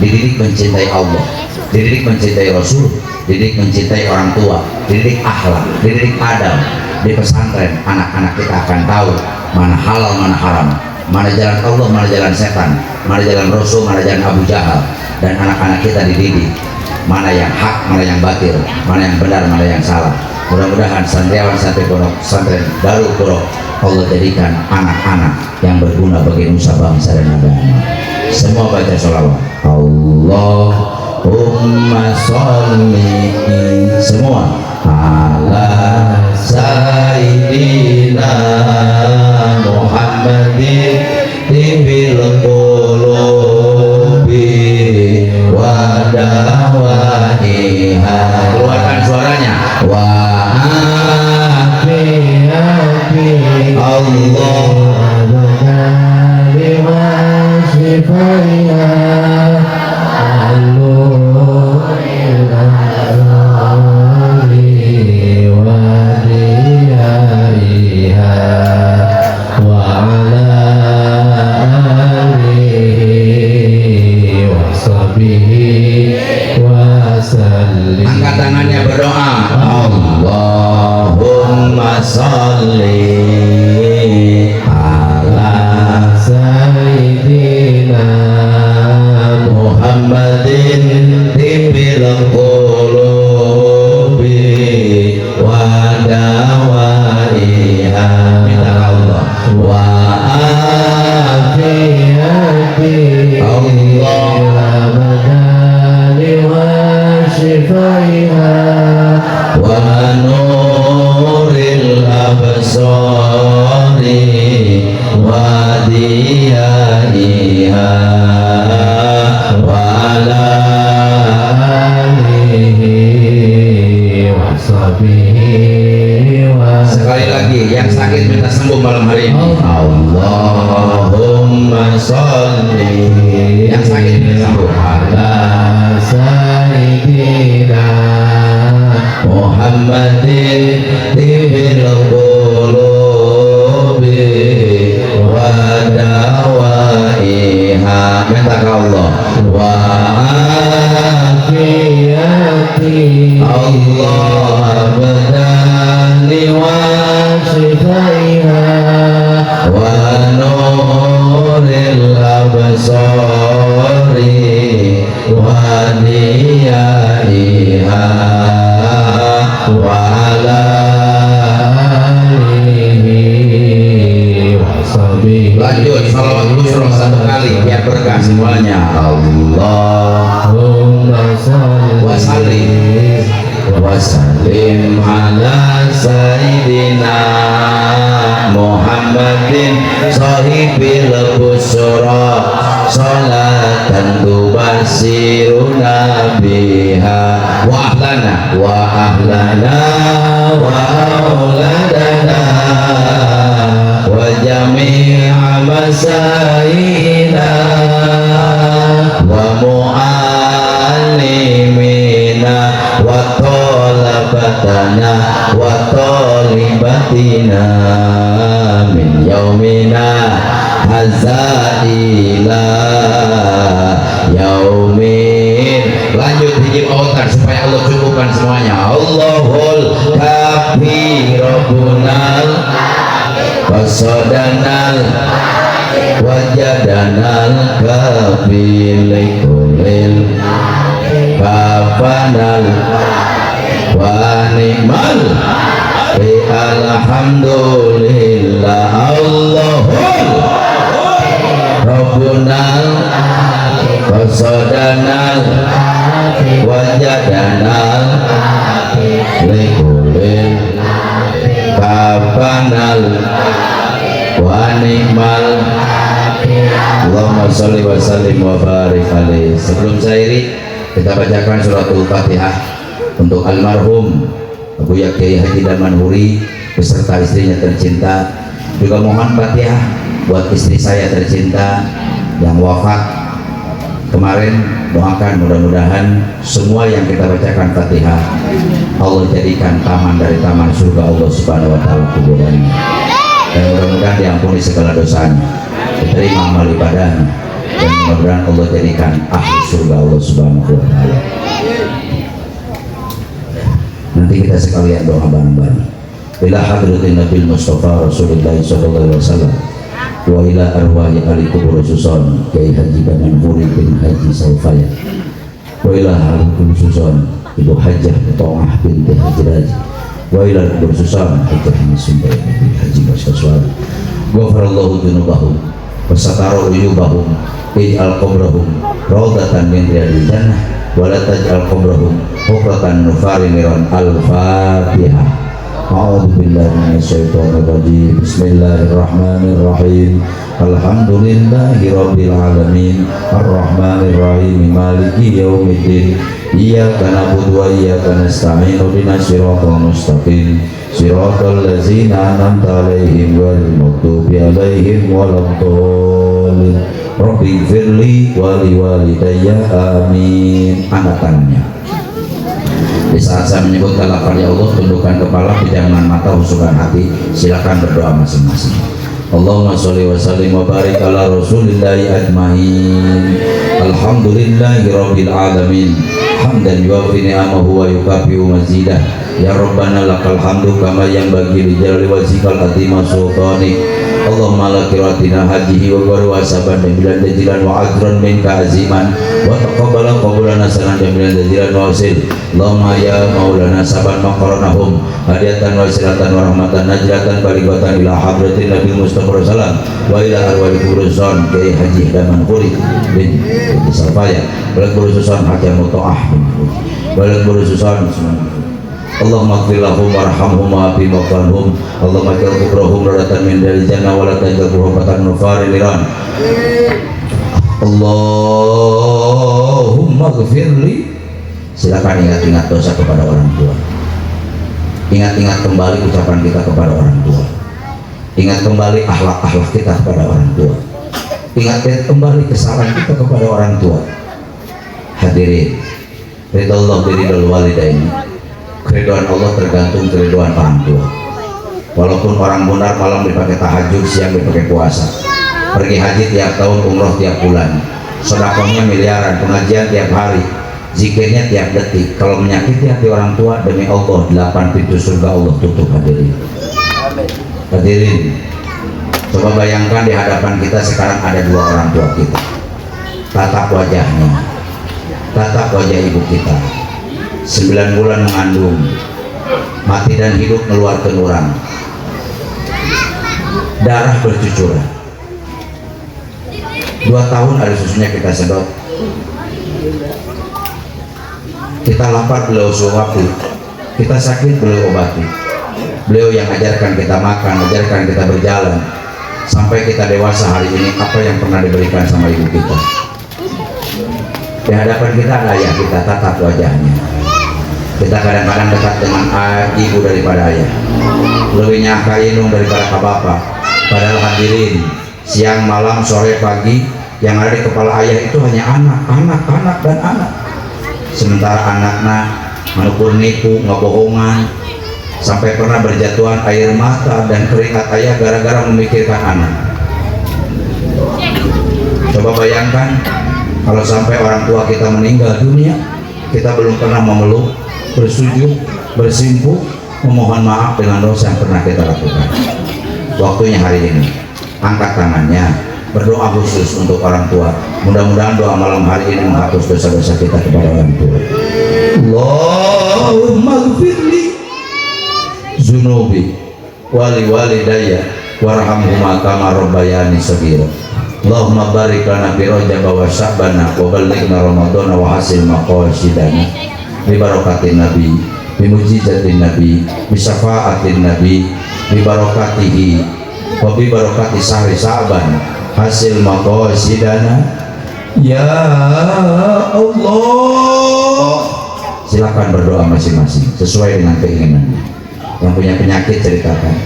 dididik mencintai Allah, dididik mencintai Rasul, dididik mencintai orang tua, dididik akhlak, dididik adab. Di pesantren anak-anak kita akan tahu mana halal, mana haram, mana jalan Allah, mana jalan setan, mana jalan Rasul, mana jalan Abu Jahal. Dan anak-anak kita dididik mana yang hak, mana yang batil, mana yang benar, mana yang salah. Mudah-mudahan santriawan santri pondok pesantren Darul Qura Allah jadikan anak-anak yang berguna bagi nusa bangsa dan agama. Semua baca sholawat. Allahumma sholli semua ala sayyidina Muhammadin tibil qulubi wa dawaiha. Keluarkan suaranya. Wa afiyati Allah wa shifaiha angkat tangannya berdoa. Allahumma sholli ala sayyidina Muhammadin tibil qulubi wa dawaiha. Minta Allah wa afiyati Allah wa nuril absari wa diyaiha wa ala alihi wa sahbihi wa. Sekali lagi yang sakit minta sembuh malam hari ini. Allahumma sholli, yang sakit minta sembuh, ala sayyidina Muhammadin tibil qulubi wa dawaiha. Minta ke Allah wa afiyati Allah badani wa shifaiha wa nuril absari wa diyaiha wa ala alihi wa sahbihi. Lanjut salawat busro satu kali biar berkah semuanya. Allahumma sholli wa sallim wa sallim ala sayyidina Muhammadin sahibil busra salatan tubasiruna biha wa ahlana wa ahlana wa auladana wa jami'a masaina wa mu'allimina wa talabatana wa talibatina min yaumina hadza ila yaumin. Lanjut hiji otak supaya Allah cukupkan semuanya. Allahul kafi rabbunal wasodanal wajadanal kabilikulil kafanal wa ni'mal alhamdulillah. Allahul rabbunal wasodanal wajadanal likulil kafanal wa ni'mal. Allahumma sholli wa sallim wa barik alaihi. Sebelum saya iri, kita bacakan suratul Fatihah untuk almarhum Abu Kiai Haji Damanhuri beserta istrinya tercinta. Juga mohon Fatihah buat istri saya tercinta yang wafat kemarin. Doakan mudah-mudahan semua yang kita bacakan Fatihah Allah jadikan taman dari taman surga Allah Subhanahu wa taala kuburannya, dan mudah-mudahan diampuni segala dosanya, diterima amal ibadahnya, dan mudah-mudahan Allah jadikan ahli surga Allah Subhanahu wa taala. Nanti kita sekalian doa bareng-bareng. Ila hadratin Nabil Mustafa Rasulullah sallallahu alaihi wasallam wa ila arwahi ahli kubur susun Kiai Haji Damanhuri bin Haji Saifaya wa ila ahli kubur susun Ibu Hajah To'ah binti Haji Raji wa ila kubur susun Hajah Sumbai bin Haji Masyaswara ghafarallahu dzunubahum wa satara uyubahum ij'al qabrahum rawdatan min riyadil jannah wa la taj'al qabrahum hufratan nufariran. Al-Fatihah. A'udzu billahi minasyaitonir rajim. Bismillahirrahmanirrahim. Alhamdulillahi rabbil alamin. Arrahmanir rahim. Maliki yaumiddin. Iyyaka na'budu wa iyyaka nasta'in. Ihdinas siratal mustaqim. Siratal ladzina an'amta 'alaihim ghairil maghdubi 'alaihim waladdallin. Rabbighfirli wa liwalidayya amin. Angkat tangannya. Di saat saya menyebutkan lafaz ya Allah, tundukkan kepala, pejamkan mata, husukkan hati. Silakan berdoa masing-masing. Allahumma sholli wa sallim wa barik ala rasulillahi ajmain. Alhamdulillahi rabbil alamin. Hamdan yuwafi ni'amahu wa yukafi'u mazidah. Ya Rabbana lakal hamdu kama yanbaghi li jalali wajhikal azima sultanik. Allahumma la kiratina hajihi wa baru asaban jamilan dajilan wa ajran minka aziman wa taqabbala qabulana sanan jamilan dajilan wa usil. Allahumma ya maulana saban maqaranahum hadiatan wa silatan wa rahmatan najratan baligatan ila hadratin Nabi Mustafa sallam wa ila arwali kurusan Kiai Haji Damanhuri bin Salfaya balak kurusan Hakim To'ah balak kurusan. Allahumma ighfir lahum warhamhum wa afi mawqanhum. Allahumma ja'al kubrahum radatan min dari jannah wa la taj'al kubrahatan nufari liran. Allahumma ighfirli. Silakan ingat-ingat dosa kepada orang tua. Ingat-ingat kembali ucapan kita kepada orang tua. Ingat kembali akhlak-akhlak kita kepada orang tua. Ingat kembali kesalahan kita kepada orang tua. Hadirin, ridha Allah biridhal walidaini. Keriduan Allah tergantung keriduan orang tua. Walaupun orang benar malam dipakai tahajud, siang dipakai puasa, pergi haji tiap tahun, umroh tiap bulan, sedekahnya miliaran, pengajian tiap hari, zikirnya tiap detik, kalau menyakiti hati orang tua, demi Allah 8 pintu surga Allah tutup. Hadirin, coba bayangkan di hadapan kita sekarang ada dua orang tua kita. Tatap wajahnya, tatap wajah ibu kita, 9 bulan mengandung, mati dan hidup mengeluarkan urang, darah bercucuran, 2 tahun ada susunya kita sedot, kita lapar beliau suapi, kita sakit beliau obati, beliau yang ajarkan kita makan, ajarkan kita berjalan, sampai kita dewasa hari ini. Apa yang pernah diberikan sama ibu kita? Di hadapan kita ada ayah kita, tatap wajahnya. Kita kadang-kadang dekat dengan ibu daripada ayah, lebih nyaka inung daripada ke bapak. Padahal hadirin, siang, malam, sore, pagi, yang ada di kepala ayah itu hanya anak, anak, anak, dan anak. Sementara anaknya manukur nipu, ngebohongan, sampai pernah berjatuhan air mata dan keringat ayah gara-gara memikirkan anak. Coba bayangkan kalau sampai orang tua kita meninggal dunia, kita belum pernah memeluk, bersujud, bersimpuh, memohon maaf dengan dosa yang pernah kita lakukan. Waktunya hari ini, angkat tangannya, berdoa khusus untuk orang tua. Mudah-mudahan doa malam hari ini menghapus dosa-dosa kita kepada orang tua. Allahumma gfirli zunubi wali walidayya warhamhuma kama rabbayani shaghira. Allahumma barik lana fi Rajab wa Sya'bana wa ballighna Ramadhana wa hasil maqasidana bi barakatin nabi bi mujizatin nabi bi syafaatin nabi bi barakatihi wa bi barakati syahri Sya'ban hasil maqasidana ya Allah. Silakan berdoa masing-masing sesuai dengan keinginannya. Yang punya penyakit ceritakan,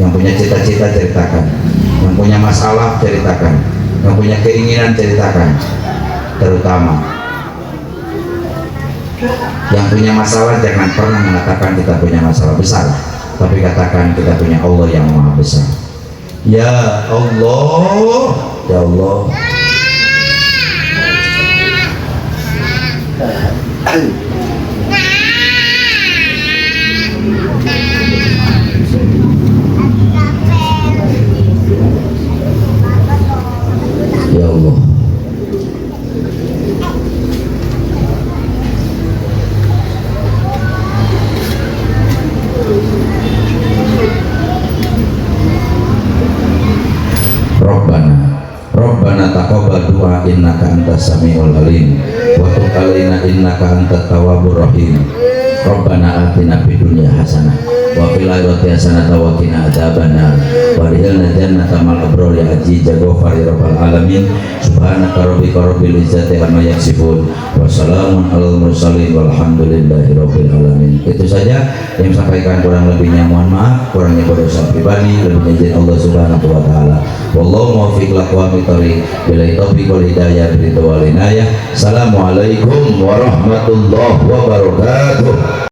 yang punya cita-cita ceritakan, yang punya masalah ceritakan, yang punya keinginan ceritakan. Terutama yang punya masalah jangan pernah mengatakan kita punya masalah besar, tapi katakan kita punya Allah yang maha besar. Ya Allah, ya Allah. Ya Allah. Rabbana taqabbal du'a innaka antas samiul alim wa tub alaina innaka antat tawwabur rahim. Rabbana atina fid dunya hasanah wa fil akhirati hasanah wa qina adzabannar wa ridhilna jannata mal abrar ya aziz ghafar ya rabbal alamin. Subhanaka rabbika rabbil izzati amma yasifun wa salamun alal mursalin walhamdulillahi rabbil alamin. Itu saja yang sampaikan, kurang lebihnya mohon maaf, kurangnya berdosa pribadi, lebihnya izin Allah Subhanahu wa taala. Wallahu muwaffiq liqawamit thoriq billahi taufiq wal hidayah bi ridwanillah. Assalamualaikum warahmatullahi wabarakatuh.